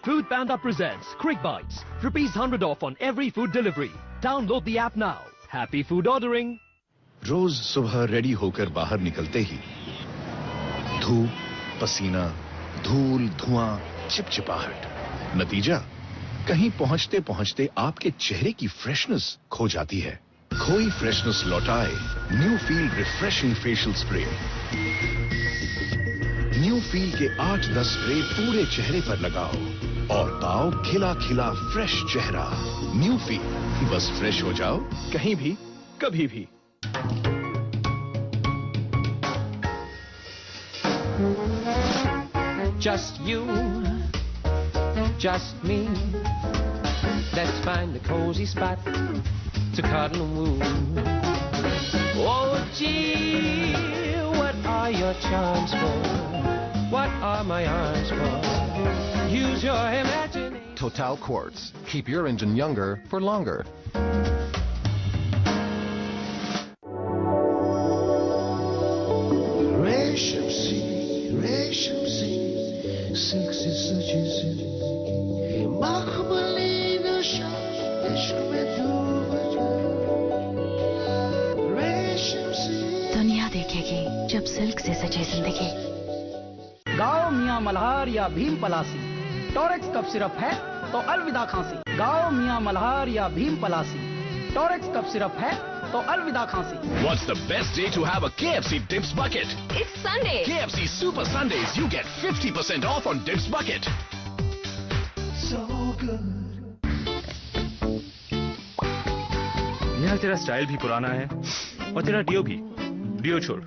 [SPEAKER 11] Food Panda presents Quick Bites. ₹100 off on every food delivery. Download the app now. Happy food ordering.
[SPEAKER 12] रोज सुबह रेडी होकर बाहर निकलते ही धूप, पसीना, धूल, धुआं, चिपचिपाहट। नतीजा, कहीं पहुंचते पहुंचते आपके चेहरे की फ्रेशनेस खो जाती है। खोई फ्रेशनेस लौटाए new feel refreshing facial spray. New feel के 8-10 स्प्रे पूरे चेहरे पर लगाओ और पाओ खिला खिला फ्रेश चेहरा। न्यू फील, बस फ्रेश हो जाओ कहीं भी कभी भी।
[SPEAKER 13] Just you, just me. Let's find a cozy spot to cuddle and woo. Oh gee, what are your charms for? What are my arms for? Use your imagination.
[SPEAKER 10] Total Quartz. Keep your engine younger for longer.
[SPEAKER 14] Silk se sache zindagi makhmali nasha ishq mein डूब रेशम सी।
[SPEAKER 15] दुनिया देखेगी जब silk से सजी जिंदगी।
[SPEAKER 16] गाओ मियां मल्हार या भीम पलासी, टॉरेक्स कफ सिरप है तो अलविदा खांसी। गाओ मियां मल्हार या भीम पलासी, टॉरेक्स कफ सिरप है तो अलविदा खांसी।
[SPEAKER 2] What's the best day to have a KFC Dips Bucket?
[SPEAKER 17] It's Sunday.
[SPEAKER 2] KFC Super Sundays, you get 50% off on Dips Bucket.
[SPEAKER 14] So good.
[SPEAKER 18] यार तेरा स्टाइल भी पुराना है और तेरा डियो भी। डियो छोड़,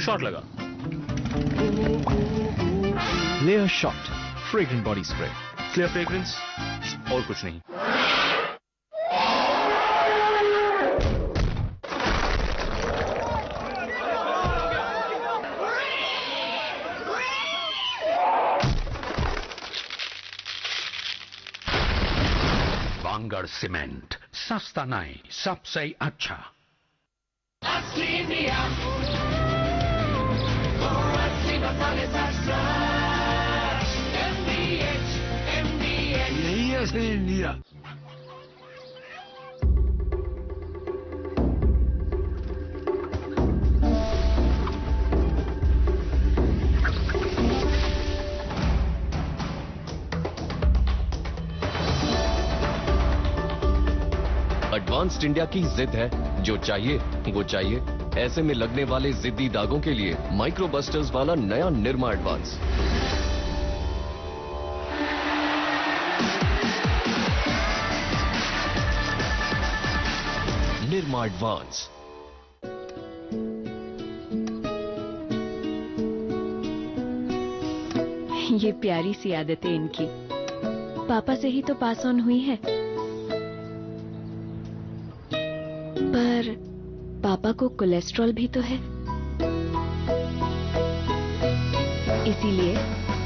[SPEAKER 18] शॉट लगा।
[SPEAKER 2] Layer Shot Fragrant Body Spray.
[SPEAKER 18] Clear fragrance और कुछ नहीं।
[SPEAKER 19] वांगड़ सीमेंट, सस्ता नहीं, सबसे अच्छा।
[SPEAKER 14] यही है असली इंडिया।
[SPEAKER 20] एडवांस्ड इंडिया की जिद है, जो चाहिए वो चाहिए। ऐसे में लगने वाले जिद्दी दागों के लिए माइक्रो बस्टर्स वाला नया निरमा एडवांस। निरमा एडवांस।
[SPEAKER 15] ये प्यारी सी आदतें इनकी पापा से ही तो पास ऑन हुई है। पर पापा को कोलेस्ट्रॉल भी तो है, इसीलिए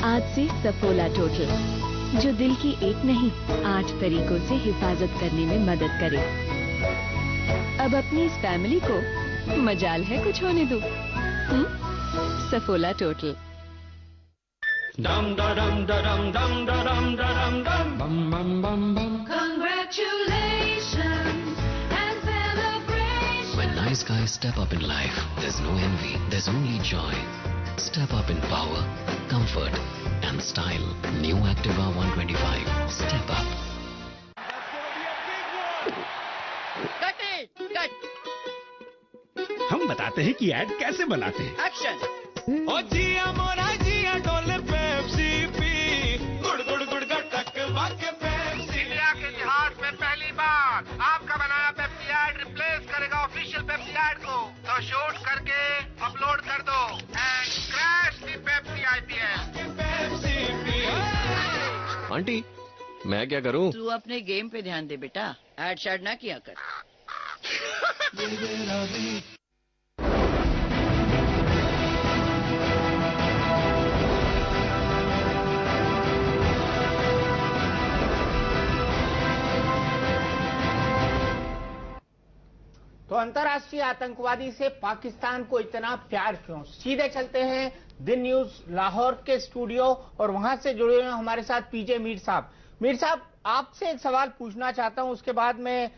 [SPEAKER 15] आज से सफोला टोटल, जो दिल की एक नहीं 8 तरीकों से हिफाजत करने में मदद करे। अब अपनी इस फैमिली को मजाल है कुछ होने दो। Saffola total.
[SPEAKER 13] Dum da dum da dum dum da dum da dum dum bum bum bum bum.
[SPEAKER 14] Congratulations and celebrations.
[SPEAKER 20] When nice guys step up in life, there's no envy, there's only joy. Step up in power, comfort and style. New Activa 125. Step up.
[SPEAKER 19] हम बताते हैं कि add कैसे बनाते हैं।
[SPEAKER 14] Action.
[SPEAKER 13] ओ जिया मोरा जिया डोले Pepsi P गुड़ गुड़ गुड़ गटक वाके पेप्सी।
[SPEAKER 1] इंडिया के इतिहास में पहली बार आपका बनाया पेप्सी ऐड रिप्लेस करेगा ऑफिशियल पेप्सी ऐड को। तो शूट करके अपलोड कर दो and crash the Pepsi IPL।
[SPEAKER 20] Aunty, मैं क्या करूं?
[SPEAKER 17] तू अपने गेम पे ध्यान दे बेटा, ऐड शैड ना किया कर।
[SPEAKER 1] तो अंतर्राष्ट्रीय आतंकवादी से पाकिस्तान को इतना प्यार क्यों? सीधे चलते हैं दिन न्यूज लाहौर के स्टूडियो और वहां से जुड़े हुए हमारे साथ पीजे मीर साहब। मीर साहब, आपसे एक सवाल पूछना चाहता हूं, उसके बाद मैं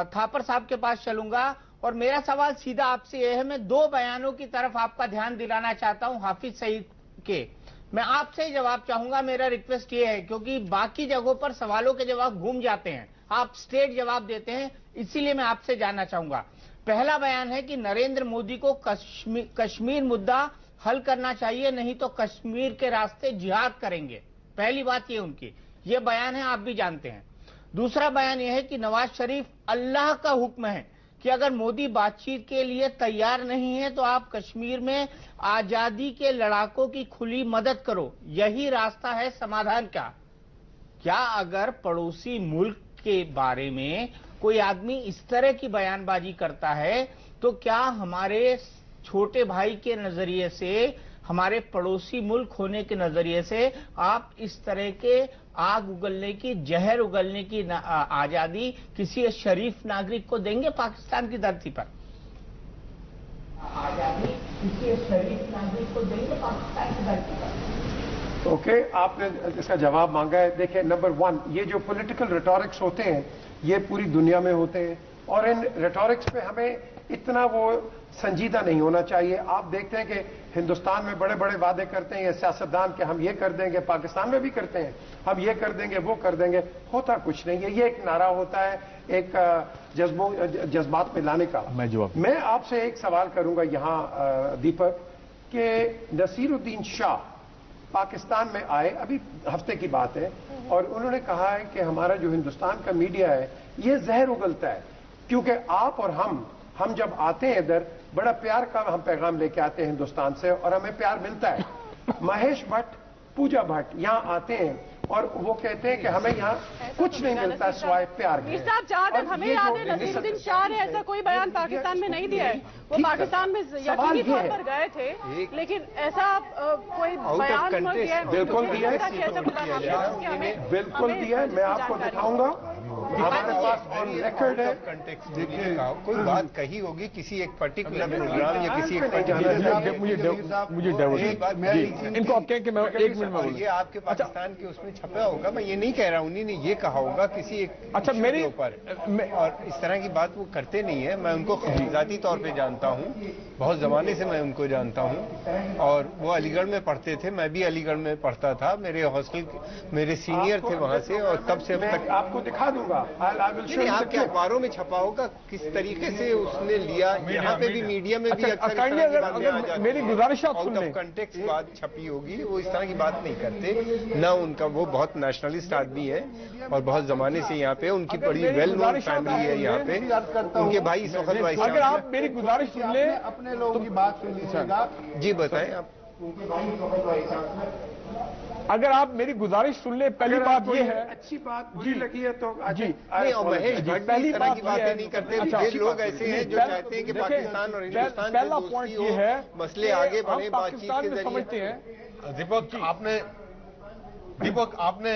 [SPEAKER 1] थापर साहब के पास चलूंगा। और मेरा सवाल सीधा आपसे यह है, मैं दो बयानों की तरफ आपका ध्यान दिलाना चाहता हूं हाफिज सईद के। मैं आपसे ही जवाब चाहूंगा। मेरा रिक्वेस्ट ये है, क्योंकि बाकी जगहों पर सवालों के जवाब घूम जाते हैं, आप स्ट्रेट जवाब देते हैं, इसीलिए मैं आपसे जानना चाहूंगा। पहला बयान है कि नरेंद्र मोदी को कश्मीर मुद्दा हल करना चाहिए, नहीं तो कश्मीर के रास्ते जिहाद करेंगे। पहली बात ये उनकी, ये बयान है, आप भी जानते हैं। दूसरा बयान यह है कि नवाज शरीफ अल्लाह का हुक्म है कि अगर मोदी बातचीत के लिए तैयार नहीं है तो आप कश्मीर में आजादी के लड़ाकों की खुली मदद करो, यही रास्ता है समाधान का। क्या अगर पड़ोसी मुल्क के बारे में कोई आदमी इस तरह की बयानबाजी करता है तो क्या हमारे छोटे भाई के नजरिए से, हमारे पड़ोसी मुल्क होने के नजरिए से आप इस तरह के आग उगलने की, जहर उगलने की आजादी किसी शरीफ नागरिक को देंगे पाकिस्तान की धरती पर? आजादी किसी शरीफ नागरिक को देंगे पाकिस्तान की धरती पर?
[SPEAKER 4] ओके, आपने इसका जवाब मांगा है। देखिए, नंबर वन, ये जो पॉलिटिकल रिटोरिक्स होते हैं ये पूरी दुनिया में होते हैं और इन रिटोरिक्स पे हमें इतना वो संजीदा नहीं होना चाहिए। आप देखते हैं कि हिंदुस्तान में बड़े बड़े वादे करते हैं ये सियासतदान कि हम ये कर देंगे, पाकिस्तान में भी करते हैं, हम ये कर देंगे, वो कर देंगे, होता कुछ नहीं है। ये एक नारा होता है, एक जज्बात में लाने का। मैं आपसे एक सवाल करूंगा यहाँ दीपक, कि नसीरुद्दीन शाह पाकिस्तान में आए, अभी हफ्ते की बात है, और उन्होंने कहा है कि हमारा जो हिंदुस्तान का मीडिया है ये जहर उगलता है, क्योंकि आप और हम जब आते हैं इधर बड़ा प्यार का हम पैगाम लेके आते हैं हिंदुस्तान से और हमें प्यार मिलता है। महेश भट्ट, पूजा भट्ट यहाँ आते हैं और वो कहते हैं कि हमें यहाँ कुछ नहीं मिलता सिवाय प्यार के।
[SPEAKER 5] साहब, जहाँ तक हमें याद है नसीरुद्दीन शाह ने ऐसा कोई बयान पाकिस्तान में नहीं दिया है। वो पाकिस्तान में यकीनी तौर पर गए थे, लेकिन ऐसा कोई बयान नहीं दिया है।
[SPEAKER 4] बिल्कुल दिया है, बिल्कुल दिया है, मैं आपको दिखाऊंगा, हमारे पास ऑन रिकॉर्ड है।
[SPEAKER 9] देखिए, कोई बात कही होगी किसी एक पर्टिकुलर प्रोग्राम या किसी एक
[SPEAKER 7] इनको आप कहें कि मैं 1 मिनट में,
[SPEAKER 9] ये आपके पाकिस्तान के उसमें छपा होगा, मैं ये नहीं कह रहा हूँ, उन्हीं ने ये कहा होगा किसी एक
[SPEAKER 7] अच्छा मेरे
[SPEAKER 9] ऊपर, और इस तरह की बात वो करते नहीं है। मैं उनको जाती तौर पे जानता हूँ, बहुत जमाने से मैं उनको जानता हूँ, और वो अलीगढ़ में पढ़ते थे, मैं भी अलीगढ़ में पढ़ता था, मेरे हॉस्टल मेरे सीनियर थे वहां से, और तब से अब तक
[SPEAKER 4] आपको दिखा दूंगा।
[SPEAKER 9] आपके अखबारों में छपा होगा किस तरीके से उसने लिया, यहाँ पे भी मीडिया में भी अक्सर
[SPEAKER 7] मेरी गुजारिश
[SPEAKER 9] आउट ऑफ कंटेक्स्ट बात छपी होगी, वो इस तरह की बात नहीं करते ना। उनका वो बहुत नेशनलिस्ट आदमी है और बहुत जमाने से यहाँ पे, उनकी बड़ी वेल नोन फैमिली है यहाँ पे, उनके भाई इस वक्त वाइस।
[SPEAKER 7] अगर आप मेरी गुजारिश सुन ले,
[SPEAKER 6] अपने लोगों की बात सुन लीजिएगा।
[SPEAKER 9] जी बताएं आप।
[SPEAKER 7] अगर आप मेरी गुजारिश सुन ले, पहली बात ये है,
[SPEAKER 4] अच्छी बात मुझे लगी है तो
[SPEAKER 9] जी नहीं, और महेश भट्ट पहली बात की बातें नहीं करते। ये लोग ऐसे हैं जो चाहते हैं कि पाकिस्तान और हिंदुस्तान की दोस्ती हो, मसले आगे बढ़े बातचीत के जरिए।
[SPEAKER 7] समझते हैं
[SPEAKER 8] दीपक आपने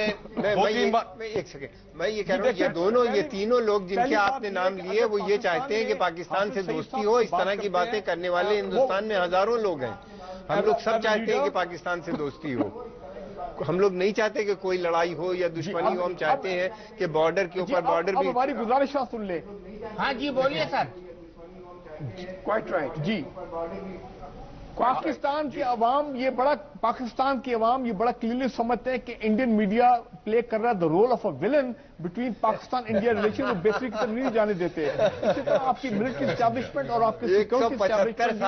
[SPEAKER 9] एक सेकेंड, मैं ये कह रहा हूँ, ये दोनों, ये तीनों लोग जिनके आपने नाम लिए, वो ये चाहते हैं कि पाकिस्तान से दोस्ती हो। इस तरह की बातें करने वाले हिंदुस्तान में हजारों लोग हैं, हम लोग सब चाहते हैं कि पाकिस्तान से दोस्ती हो। हम लोग नहीं चाहते कि कोई लड़ाई हो या दुश्मनी हो, हम चाहते हैं कि बॉर्डर के ऊपर बॉर्डर भी।
[SPEAKER 7] हमारी गुजारिश सुन ले।
[SPEAKER 1] हाँ जी बोलिए सर।
[SPEAKER 4] क्वाइट राइट
[SPEAKER 7] जी, पाकिस्तान की अवाम ये बड़ा क्लियरली समझते हैं कि इंडियन मीडिया प्ले कर रहा है the role of a villain between Pakistan India relation, वो बेसिक की तरफ नहीं जाने देते। इसी तरह आपकी मिलिट्री एस्टैब्लिशमेंट और आपके सिक्योरिटी एस्टैब्लिशमेंट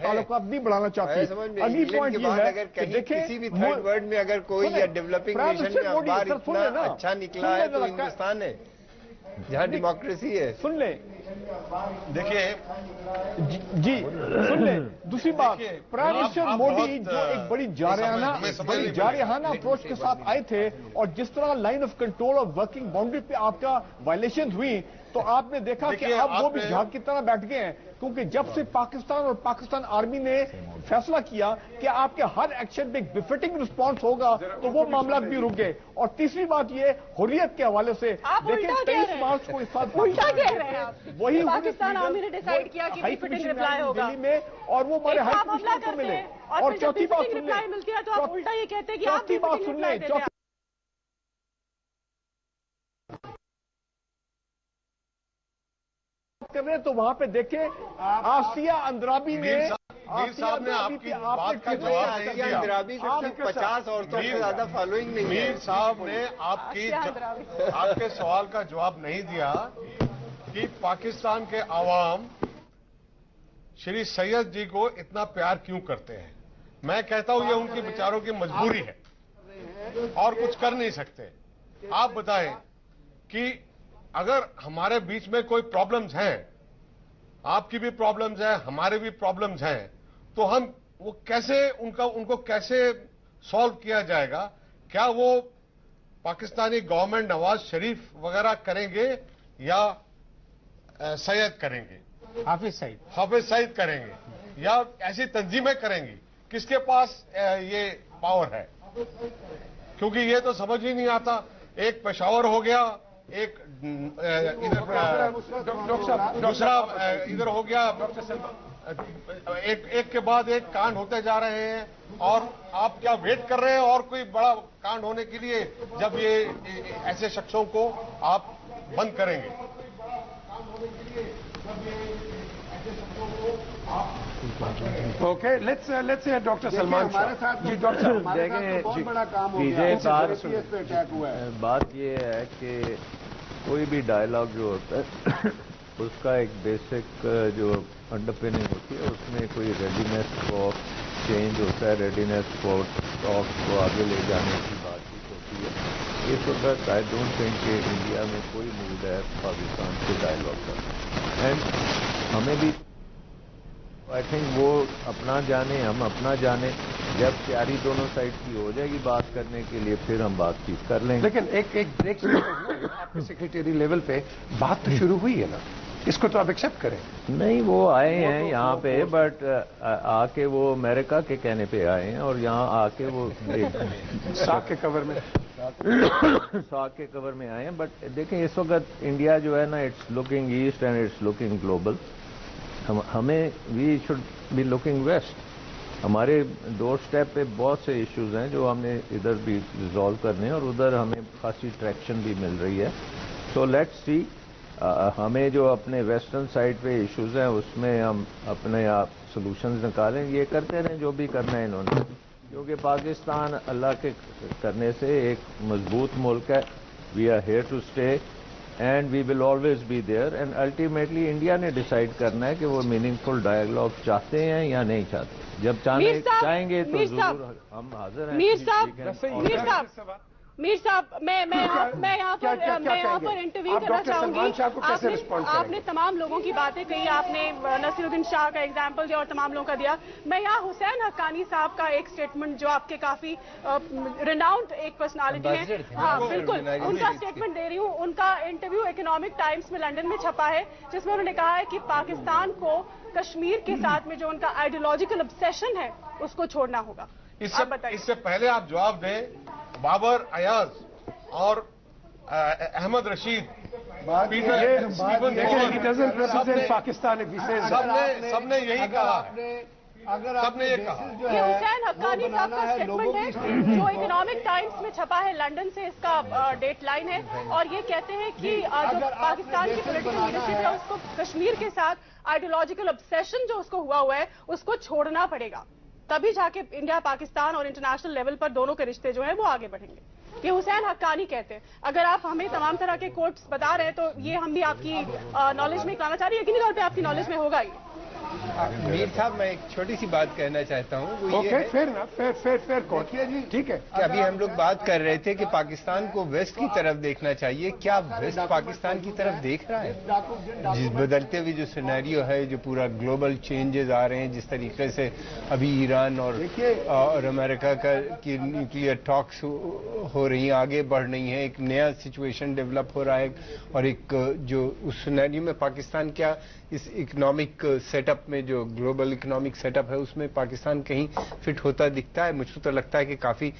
[SPEAKER 7] ताल्लुकात नहीं बढ़ाना चाहती। अगली पॉइंट ये है कि देखिए
[SPEAKER 9] किसी भी थर्ड वर्ल्ड में अगर कोई या डेवलपिंग नेशन में अखबार इतना अच्छा निकला है तो हिंदुस्तान है, जहाँ डेमोक्रेसी है। सुन ले,
[SPEAKER 6] देखिए
[SPEAKER 7] जी सुन ले। दूसरी बात, प्राइम मिनिस्टर मोदी जो एक बड़ी जारहाना अप्रोच के साथ आए थे, और जिस तरह लाइन ऑफ कंट्रोल और वर्किंग बाउंड्री पे आपका वायलेशन हुई, तो आपने देखा कि अब वो भी झाग की तरह बैठ गए हैं। क्योंकि जब से पाकिस्तान और पाकिस्तान आर्मी ने फैसला किया कि आपके हर एक्शन पे एक बिफिटिंग रिस्पांस होगा, तो वो मामला भी रुक गए। और तीसरी बात ये हुर्रियत के हवाले से देखिए 23 मार्च को इस साल
[SPEAKER 5] उल्टा कह रहे हैं आप।
[SPEAKER 7] वही
[SPEAKER 5] पाकिस्तान आर्मी ने डिसाइड किया कि बिफिटिंग रिप्लाई होगा
[SPEAKER 7] दिल्ली में, और वो हमारे हाई कमिश्नर को मिले। और चौथी बात सुन ले,
[SPEAKER 5] मिलती है तो आप उल्टा ये कहते हैं कि आप
[SPEAKER 7] चौथी बात सुन ले, कर रहे हैं तो वहां पे देखे आसिया अंद्राबी ने
[SPEAKER 6] मीर साहब ने आपकी बात का जवाब नहीं दिया।
[SPEAKER 9] अंद्राबी को 50 औरतों से ज्यादा फॉलोइंग नहीं है।
[SPEAKER 6] मीर साहब ने आपके सवाल का जवाब नहीं दिया कि पाकिस्तान के आवाम श्री सैयद जी को इतना प्यार क्यों करते हैं। मैं कहता हूं ये उनकी बेचारों की मजबूरी है और कुछ कर नहीं सकते। आप बताएं कि अगर हमारे बीच में कोई प्रॉब्लम्स हैं, आपकी भी प्रॉब्लम्स हैं, हमारे भी प्रॉब्लम्स हैं, तो हम वो कैसे उनको कैसे सॉल्व किया जाएगा? क्या वो पाकिस्तानी गवर्नमेंट नवाज शरीफ वगैरह करेंगे या सैयद करेंगे, हाफिज सईद करेंगे, या ऐसी तंजीमें करेंगी? किसके पास ये पावर है? क्योंकि ये तो समझ ही नहीं आता। एक पेशावर हो गया, एक इधर दूसरा इधर हो गया, एक के बाद एक कांड होते जा रहे हैं। और आप क्या वेट कर रहे हैं और कोई बड़ा कांड होने के लिए, जब ये ऐसे शख्सों को आप बंद करेंगे?
[SPEAKER 4] Okay, let's doctor Salman Shah ji. Doctor बहुत बड़ा काम हो गया।
[SPEAKER 21] बात ये है कि कोई भी डायलॉग जो होता है उसका एक बेसिक जो अंडरपिनिंग होती है, उसमें कोई रेडीनेस फॉर चेंज होता है, रेडीनेस फॉर टॉक को आगे ले जाने की बातचीत होती है। इस वक्त आई डोंट थिंक कि इंडिया में कोई मूड है पाकिस्तान से डायलॉग का। एंड हमें भी आई थिंक वो अपना जाने, हम अपना जाने। जब तैयारी दोनों साइड की हो जाएगी बात करने के लिए, फिर हम बातचीत कर लेंगे।
[SPEAKER 4] लेकिन एक ब्रेक आपके सेक्रेटरी लेवल पे बात तो शुरू हुई है ना, इसको तो आप एक्सेप्ट करें।
[SPEAKER 21] नहीं, वो आए हैं यहाँ पे, बट आके वो अमेरिका के कहने पे आए हैं, और यहाँ आके वो
[SPEAKER 4] साक के कवर में
[SPEAKER 21] आए हैं। बट देखें, इस वक्त इंडिया जो है ना, it's looking east and it's looking global. हमें we should be looking west. हमारे डोर स्टेप पे बहुत से इश्यूज हैं जो हमने इधर भी रिजॉल्व करने हैं, और उधर हमें खासी ट्रैक्शन भी मिल रही है। सो लेट्स सी, हमें जो अपने वेस्टर्न साइड पे इश्यूज हैं उसमें हम अपने आप सोल्यूशंस निकालें। ये करते रहें जो भी करना है इन्होंने, क्योंकि पाकिस्तान अल्लाह के करने से एक मजबूत मुल्क है। We are here to stay and we will always be there. And ultimately India ने डिसाइड करना है कि वो मीनिंगफुल डायलॉग चाहते हैं या नहीं चाहते। जब चाहेंगे तो जरूर हम हाजिर हैं।
[SPEAKER 5] मीर साहब, मैं यहाँ पर इंटरव्यू करना चाहूंगी। आपने तमाम लोगों की बातें कही, आपने नसीरुद्दीन शाह का एग्जाम्पल दिया और तमाम लोगों का दिया। मैं यहाँ हुसैन हक्कानी साहब का एक स्टेटमेंट, जो आपके काफी रिनाउंड एक पर्सनालिटी है, हाँ बिल्कुल, उनका स्टेटमेंट दे रही हूँ। उनका इंटरव्यू इकोनॉमिक टाइम्स में लंदन में छपा है, जिसमें उन्होंने कहा है कि पाकिस्तान को कश्मीर के साथ में जो उनका आइडियोलॉजिकल ऑब्सेशन है उसको छोड़ना होगा।
[SPEAKER 6] इससे पहले आप जवाब दें, बाबर अयाज और अहमद रशीद,
[SPEAKER 4] पाकिस्तान
[SPEAKER 6] सबने यही कहा।
[SPEAKER 5] सबने ये कहा। ये हुसैन हक्कानी साहब का स्टेटमेंट है जो इकोनॉमिक टाइम्स में छपा है, लंदन से इसका डेट लाइन है, और ये कहते हैं कि जो पाकिस्तान की पॉलिटिकल लीडरशिप है उसको कश्मीर के साथ आइडियोलॉजिकल ऑब्सेशन जो उसको हुआ है उसको छोड़ना पड़ेगा, तभी जाके इंडिया पाकिस्तान और इंटरनेशनल लेवल पर दोनों के रिश्ते जो हैं वो आगे बढ़ेंगे। ये हुसैन हक्कानी कहते हैं। अगर आप हमें तमाम तरह के कोट्स बता रहे हैं तो ये हम भी आपकी नॉलेज में लाना चाह रही है, यकीनी तौर पे आपकी नॉलेज में होगा ही।
[SPEAKER 9] मीर साहब, मैं एक छोटी सी बात कहना चाहता हूँ, वो ये है
[SPEAKER 4] जी, ठीक है
[SPEAKER 9] कि अभी हम लोग बात कर रहे थे कि पाकिस्तान को वेस्ट की तरफ देखना चाहिए। क्या वेस्ट पाकिस्तान की तरफ देख रहा है? जिस बदलते हुए जो सिनेरियो है, जो पूरा ग्लोबल चेंजेस आ रहे हैं, जिस तरीके से अभी ईरान और अमेरिका की न्यूक्लियर टॉक्स हो रही हैं, आगे बढ़ रही हैं, एक नया सिचुएशन डेवलप हो रहा है, और एक जो उस सिनेरियो में पाकिस्तान क्या इस इकोनॉमिक सेटअप में, जो ग्लोबल इकोनॉमिक सेटअप है, उसमें पाकिस्तान कहीं फिट होता दिखता है? मुझे तो लगता है कि काफी,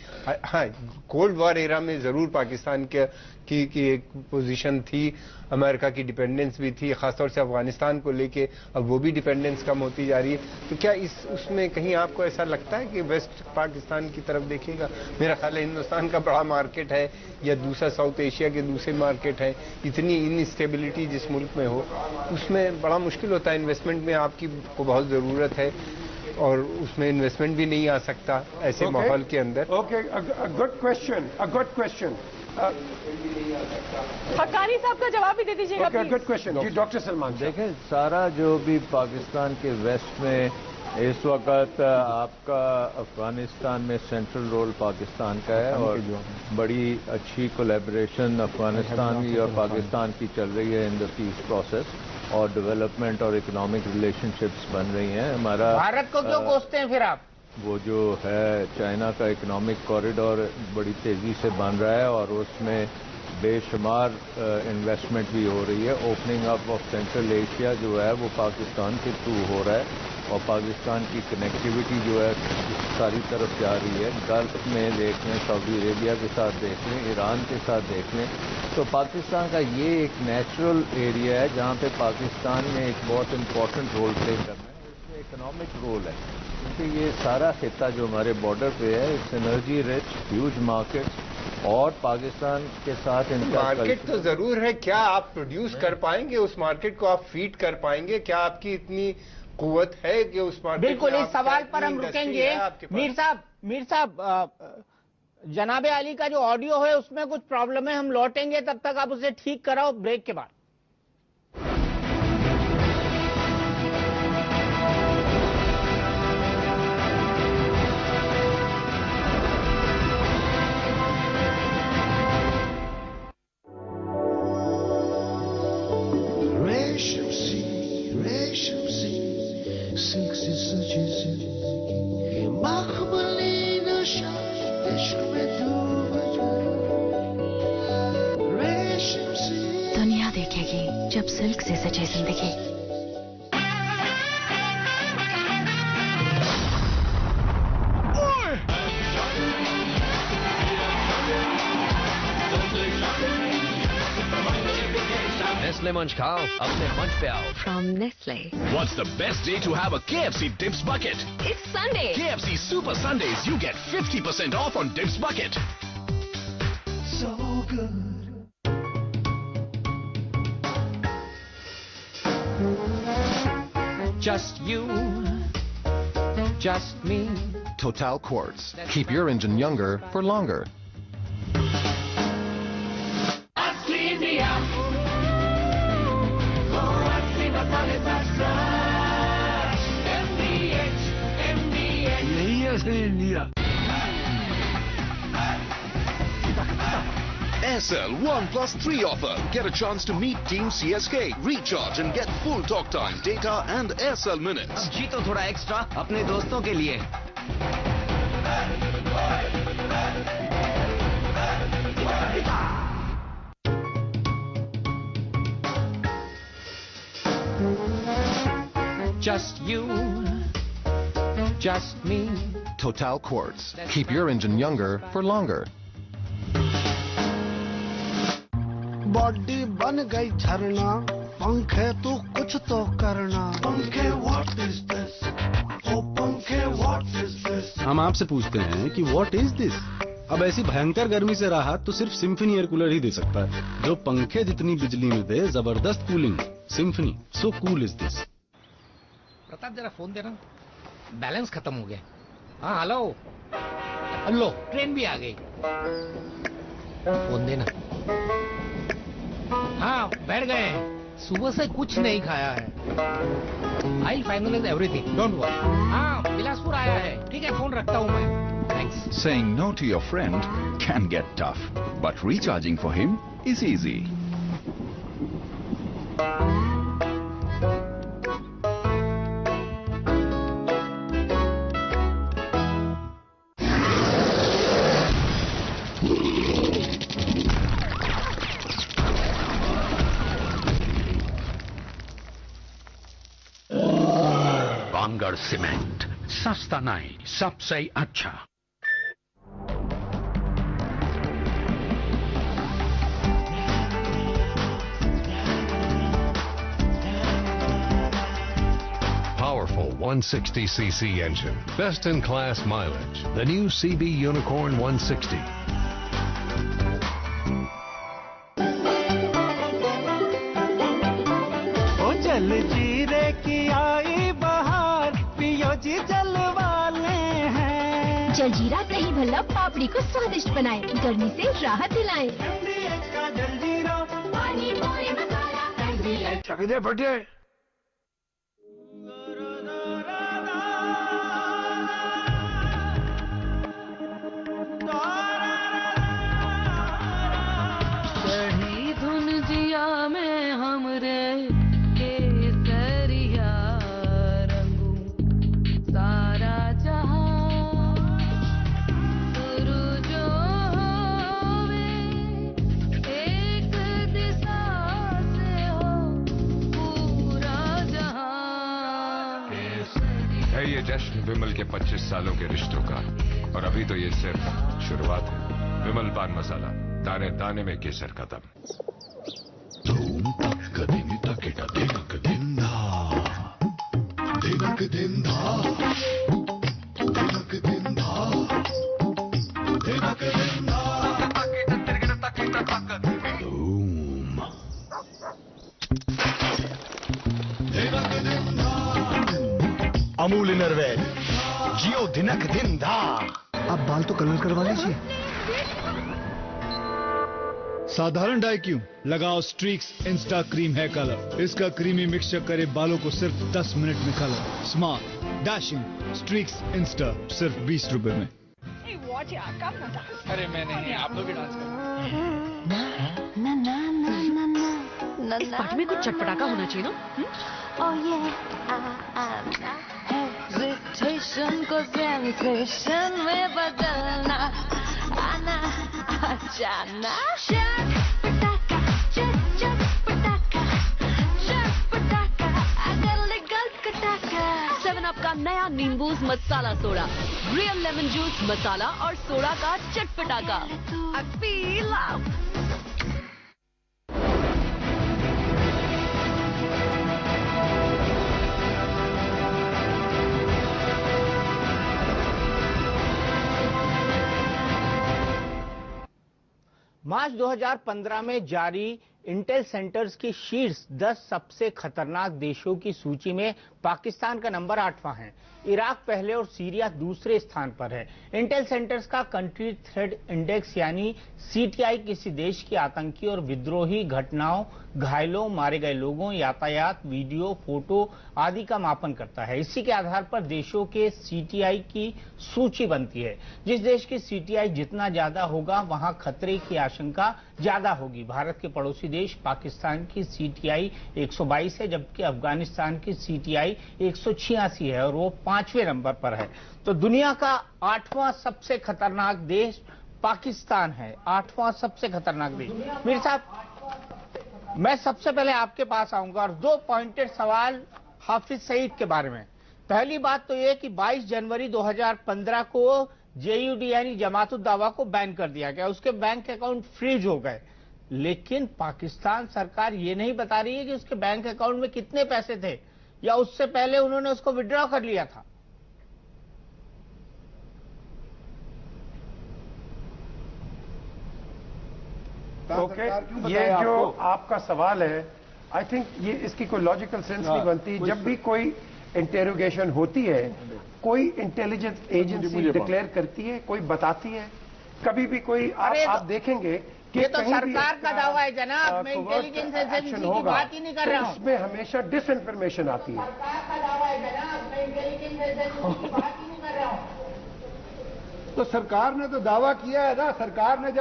[SPEAKER 9] हाँ, कोल्ड वॉर एरा में जरूर पाकिस्तान की एक पोजीशन थी, अमेरिका की डिपेंडेंस भी थी, खासतौर से अफगानिस्तान को लेके, अब वो भी डिपेंडेंस कम होती जा रही है। तो क्या उसमें कहीं आपको ऐसा लगता है कि वेस्ट पाकिस्तान की तरफ देखेगा? मेरा ख्याल है हिंदुस्तान का बड़ा मार्केट है या दूसरा साउथ एशिया के दूसरे मार्केट है, इतनी इनस्टेबिलिटी जिस मुल्क में हो उसमें बड़ा मुश्किल होता है। इन्वेस्टमेंट में आपकी को बहुत जरूरत है और उसमें इन्वेस्टमेंट भी नहीं आ सकता ऐसे माहौल के अंदर।
[SPEAKER 4] Okay, good question.
[SPEAKER 5] हक्कानी साहब का जवाब भी दे दीजिएगा।
[SPEAKER 4] गुड क्वेश्चन जी, डॉक्टर सलमान।
[SPEAKER 21] देखें, सारा जो भी पाकिस्तान के वेस्ट में इस वक्त आपका अफगानिस्तान में सेंट्रल रोल पाकिस्तान का है, और बड़ी अच्छी कोलैबोरेशन अफगानिस्तान की और पाकिस्तान की चल रही है इन द पीस प्रोसेस, और डेवलपमेंट और इकोनॉमिक रिलेशनशिप्स बन रही हैं। हमारा
[SPEAKER 1] भारत को क्यों कोसते हैं फिर आप?
[SPEAKER 21] वो जो है चाइना का इकोनॉमिक कॉरिडोर बड़ी तेजी से बन रहा है, और उसमें बेशुमार इन्वेस्टमेंट भी हो रही है। Opening up of central Asia जो है वो पाकिस्तान के थ्रू हो रहा है, और पाकिस्तान की कनेक्टिविटी जो है सारी तरफ जा रही है। गल्फ में देख लें, सऊदी अरेबिया के साथ देख लें, ईरान के साथ देख लें, तो पाकिस्तान का ये एक नेचुरल एरिया है जहाँ पे पाकिस्तान ने एक बहुत इम्पोर्टेंट रोल प्ले करना है। इसमें इकोनॉमिक रोल है, क्योंकि ये सारा खिता जो हमारे बॉर्डर पे है, it's energy rich, huge markets, और पाकिस्तान के साथ इनका
[SPEAKER 9] मार्केट तो जरूर है। क्या आप प्रोड्यूस कर पाएंगे उस मार्केट को? आप फीड कर पाएंगे? क्या आपकी इतनी कुव्वत है कि उस मार्केट?
[SPEAKER 1] बिल्कुल, इस सवाल पर हम रुकेंगे। मीर साहब, जनाबे अली का जो ऑडियो है उसमें कुछ प्रॉब्लम है, हम लौटेंगे, तब तक आप उसे ठीक कराओ ब्रेक के बाद।
[SPEAKER 14] सिल्क से सजी जिंदगी मखमली नशा इश्क में डूब रेशम सी
[SPEAKER 15] दुनिया देखेगी जब सिल्क से सजी जिंदगी।
[SPEAKER 11] Nestle Munch खाओ, अपने मंच पे आओ।
[SPEAKER 15] From Nestle.
[SPEAKER 2] What's the best day to have a KFC Dips Bucket?
[SPEAKER 15] It's Sunday.
[SPEAKER 2] KFC Super Sundays, you get 50% off on Dips Bucket.
[SPEAKER 14] so good.
[SPEAKER 13] Just you, just me.
[SPEAKER 12] Total Quartz. Keep your engine younger for longer.
[SPEAKER 10] Aircel 1+3 offer. Get a chance to meet Team CSK. Recharge and get full talk time, data and Aircel minutes.
[SPEAKER 3] अब जीतो थोड़ा extra अपने दोस्तों के लिए।
[SPEAKER 13] Just you, just me.
[SPEAKER 12] Total Quartz. Keep your engine younger for longer.
[SPEAKER 14] Body बन गई झरना, पंखे तू कुछ तो करना। पंखे व्हाट इज दिस? ओ पंखे
[SPEAKER 16] हम आपसे पूछते हैं कि व्हाट इज दिस? अब ऐसी भयंकर गर्मी से राहत तो सिर्फ सिम्फनी एयर कूलर ही दे सकता है, जो पंखे जितनी बिजली में दे जबरदस्त cooling. Symphony, so cool is this.
[SPEAKER 22] Pratap जरा फोन देना, बैलेंस खत्म हो गया। हाँ हेलो, लो ट्रेन भी आ गई। फोन देना। हाँ बैठ गए हैं, सुबह से कुछ नहीं खाया है। आई फाइनलाइज एवरीथिंग, डोंट वरी। हाँ बिलासपुर आया है, ठीक है फोन रखता हूँ मैं। Thanks.
[SPEAKER 23] Saying no to your friend can get tough, but recharging for him is easy.
[SPEAKER 24] Bangur cement, सस्ता नहीं, सबसे अच्छा।
[SPEAKER 25] Powerful 160cc engine, best in class mileage. The new CB Unicorn 160.
[SPEAKER 14] ओ जल जीरे की आई बहार, पियो जी जल वाले हैं।
[SPEAKER 15] जलजीरा दही भल्ला पापड़ी को स्वादिष्ट बनाए, गर्मी से राहत दिलाए।
[SPEAKER 14] MDH का जलजीरा, पानी पूरी मसाला, MDH।
[SPEAKER 4] चकदे फटे।
[SPEAKER 26] चढ़ी धुन जिया में हमरे केसरिया रंगू सारा जहां। सूरजो होवे एक दिशा से हो पूरा जहां।
[SPEAKER 25] है ये जश्न विमल के 25 सालों के रिश्तों का, और अभी तो ये सिर्फ शुरुआत है। विमल पान मसाला, दाने दाने में केसर का दम।
[SPEAKER 27] अमूल इनरवेल, जियो दिनक दिन धा।
[SPEAKER 28] आप बाल तो कलर करवा लीजिए।
[SPEAKER 29] साधारण डाई क्यों, लगाओ स्ट्रीक्स इंस्टा क्रीम है कलर। इसका क्रीमी मिक्सचर करे बालों को सिर्फ 10 मिनट में colour. Smart dashing streaks Insta, सिर्फ 20 रुपए में।
[SPEAKER 7] अरे मैं नहीं, आप लोग भी डांस करो।
[SPEAKER 30] इस पार्टी में कुछ चटपटाका होना चाहिए ना।
[SPEAKER 26] हेजिटेशन को सेंसेशन में बदलना, आना जाना। चटपटाका, चटपटाका, चटपटाका, अगर गल कटाका।
[SPEAKER 30] 7 अप का नया नींबू मसाला सोडा, रियल लेमन जूस मसाला और सोडा का चटपटाका। I feel love.
[SPEAKER 1] मार्च 2015 में जारी इंटेल सेंटर्स की शीर्ष 10 सबसे खतरनाक देशों की सूची में पाकिस्तान का नंबर 8वां है। इराक पहले और सीरिया दूसरे स्थान पर है। इंटेल सेंटर्स का कंट्री थ्रेट इंडेक्स यानी सीटीआई किसी देश की आतंकी और विद्रोही घटनाओं, घायलों, मारे गए लोगों, यातायात, वीडियो, फोटो आदि का मापन करता है। इसी के आधार पर देशों के सीटीआई की सूची बनती है। जिस देश की सीटीआई जितना ज्यादा होगा वहां खतरे की आशंका ज्यादा होगी। भारत के पड़ोसी देश पाकिस्तान की सीटीआई 122 है, जबकि अफगानिस्तान की सीटीआई 186 है और वो 5वें नंबर पर है। तो दुनिया का 8वां सबसे खतरनाक देश पाकिस्तान है। 8वां सबसे खतरनाक देश। मीर साहब, मैं सबसे पहले आपके पास आऊंगा और 2 पॉइंटेड सवाल हाफिज सईद के बारे में। पहली बात तो यह कि 22 जनवरी 2015 को जेयूडी यानी जमात उद दावा को बैन कर दिया गया, उसके बैंक अकाउंट फ्रीज हो गए। लेकिन पाकिस्तान सरकार ये नहीं बता रही है कि उसके बैंक अकाउंट में कितने पैसे थे, या उससे पहले उन्होंने उसको विड्रॉ कर लिया था।
[SPEAKER 4] ओके, ये जो आपका सवाल है, आई थिंक ये इसकी कोई लॉजिकल सेंस नहीं बनती। जब भी कोई इंटेरोगेशन होती है, कोई इंटेलिजेंस एजेंसी डिक्लेयर करती है, कोई बताती है, कभी भी कोई आप देखेंगे कि
[SPEAKER 1] ये तो सरकार का दावा है जनाब, मैं इंटेलिजेंस एजेंसी की बात ही नहीं कर रहा हूँ।
[SPEAKER 4] इसमें हमेशा डिसइंफॉर्मेशन आती है।
[SPEAKER 1] सरकार का दावा है जनाब, मैं इंटेलिजेंस एजेंसी की बात ही नहीं कर रहा हूँ।
[SPEAKER 5] तो सरकार ने तो दावा किया है ना, सरकार ने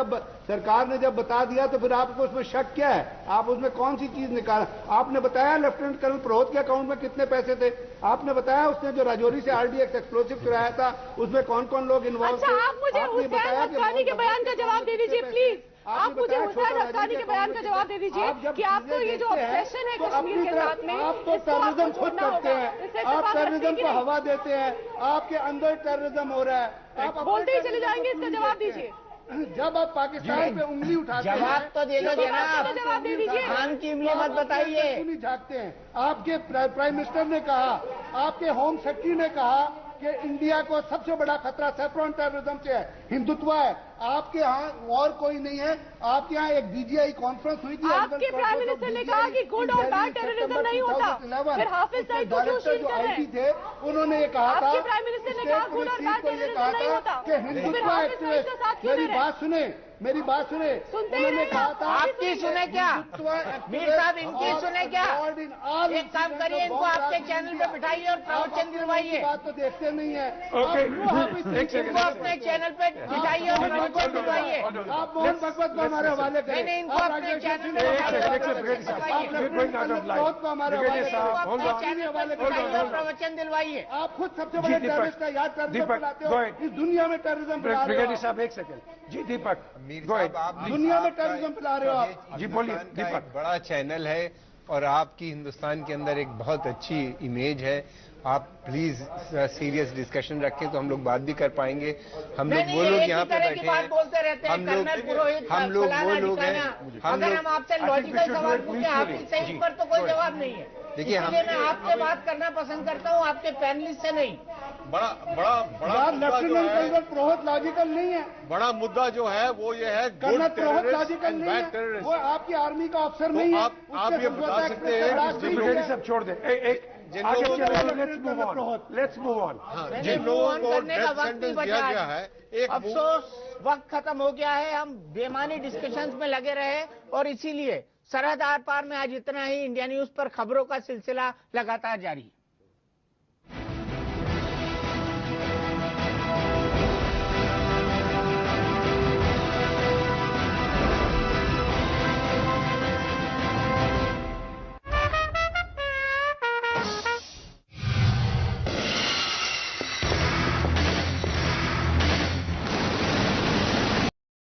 [SPEAKER 5] जब बता दिया तो फिर आपको उसमें शक क्या है? आप उसमें कौन सी चीज निकाला? आपने बताया लेफ्टिनेंट कर्नल प्रहोत के अकाउंट में कितने पैसे थे? आपने बताया उसने जो राजौरी से आरडीएक्स एक्सप्लोसिव कराया था उसमें कौन कौन लोग इन्वॉल्व थे?
[SPEAKER 6] अच्छा, आप मुझे हुसैन हक्कानी के बयान का जवाब दे दीजिए प्लीज। आप मुझे हुसैन हक्कानी के बयान का जवाब दे दीजिए कि आपको ये जो ऑब्सेशन है कश्मीर के साथ में,
[SPEAKER 5] आप तो टेररिज्म खुद करते हैं, आप टेररिज्म को हवा देते हैं, आपके अंदर टेररिज्म हो रहा है।
[SPEAKER 6] आप बोलते ही चले जाएंगे, इसका जवाब दीजिए।
[SPEAKER 5] जब आप पाकिस्तान पे उंगली उठाते हैं,
[SPEAKER 1] जवाब तो दे दो जनाब,
[SPEAKER 6] जवाब दे दीजिए।
[SPEAKER 1] खान की इमली मत बताइए।
[SPEAKER 5] नहीं झाँकते हैं। आपके प्राइम मिनिस्टर ने कहा, आपके होम सेक्रेटरी ने कहा कि इंडिया को सबसे बड़ा खतरा सेफ्रॉन टेररिज्म से है, हिंदुत्व है। आपके यहाँ और कोई नहीं है। आपके यहाँ एक बीजीआई कॉन्फ्रेंस हुई थी,
[SPEAKER 6] आपके प्राइम मिनिस्टर ने कहा कि गुड और बैड टेररिज्म नहीं होता। फिर हाफिज सईद को क्यों शील्ड कर रहे हैं?
[SPEAKER 5] थे उन्होंने ये कहा था,
[SPEAKER 6] आपके प्राइम मिनिस्टर ने कहा गुड और बैड टेररिज्म नहीं होता
[SPEAKER 5] कि हिंदुत्व एक्टिविस्ट। मेरी बात सुने, उन्होंने कहा था।
[SPEAKER 1] आपकी सुने क्या मीर साहब, इनकी सुने क्या? एक काम करिए, इनको आपके चैनल पे बिठाइए और प्रवचन दिलवाइए।
[SPEAKER 5] बात तो देखते नहीं है।
[SPEAKER 1] इनको अपने चैनल पे बिठाइए और प्रवचन दिलवाइए।
[SPEAKER 5] आप मोहन भगवत को हमारे हवाले करें।
[SPEAKER 1] नहीं, इनको अपने चैनल पे प्रवचन दिलवाइए।
[SPEAKER 5] आप खुद सबसे बड़े टेररिस्ट है, याद टेररिज्म इस दुनिया में टेररिज्म फैला रहे हो।
[SPEAKER 4] साहब एक सेकंड जी, दीपक
[SPEAKER 5] दुनिया में टेररिज्म फैला रहे हो आप।
[SPEAKER 4] जी बोलिए दीपक।
[SPEAKER 8] बड़ा चैनल है और आपकी हिंदुस्तान के अंदर एक बहुत अच्छी इमेज है। आप प्लीज सीरियस डिस्कशन रखें तो हम लोग बात भी कर पाएंगे। हम लोग वो लोग यहाँ पे बैठे हैं, हम लोग वो लोग हैं।
[SPEAKER 1] अगर हम आपसे लॉजिकल सवाल पूछे, आपकी सही पर तो कोई जवाब नहीं है।
[SPEAKER 8] देखिए,
[SPEAKER 1] मैं आपसे बात करना पसंद करता हूँ, आपके पैनलिस्ट से नहीं।
[SPEAKER 8] बड़ा
[SPEAKER 5] लेफ्टिनेंट कर्नल प्रहोत लॉजिकल नहीं है।
[SPEAKER 8] बड़ा मुद्दा जो है वो ये है,
[SPEAKER 5] कर्नल प्रहोत लॉजिकल नहीं है, वो आपकी आर्मी का अफसर नहीं है।
[SPEAKER 8] आप ये बता सकते हैं,
[SPEAKER 4] सब छोड़ दे। Let's move on.
[SPEAKER 1] जिन लोगों को करने का वक्त नहीं बचा है, अफसोस वक्त खत्म हो गया है। हम बेमानी डिस्कशंस में लगे रहे और इसीलिए सरहद आर पार में आज इतना ही। इंडिया न्यूज पर खबरों का सिलसिला लगातार जारी।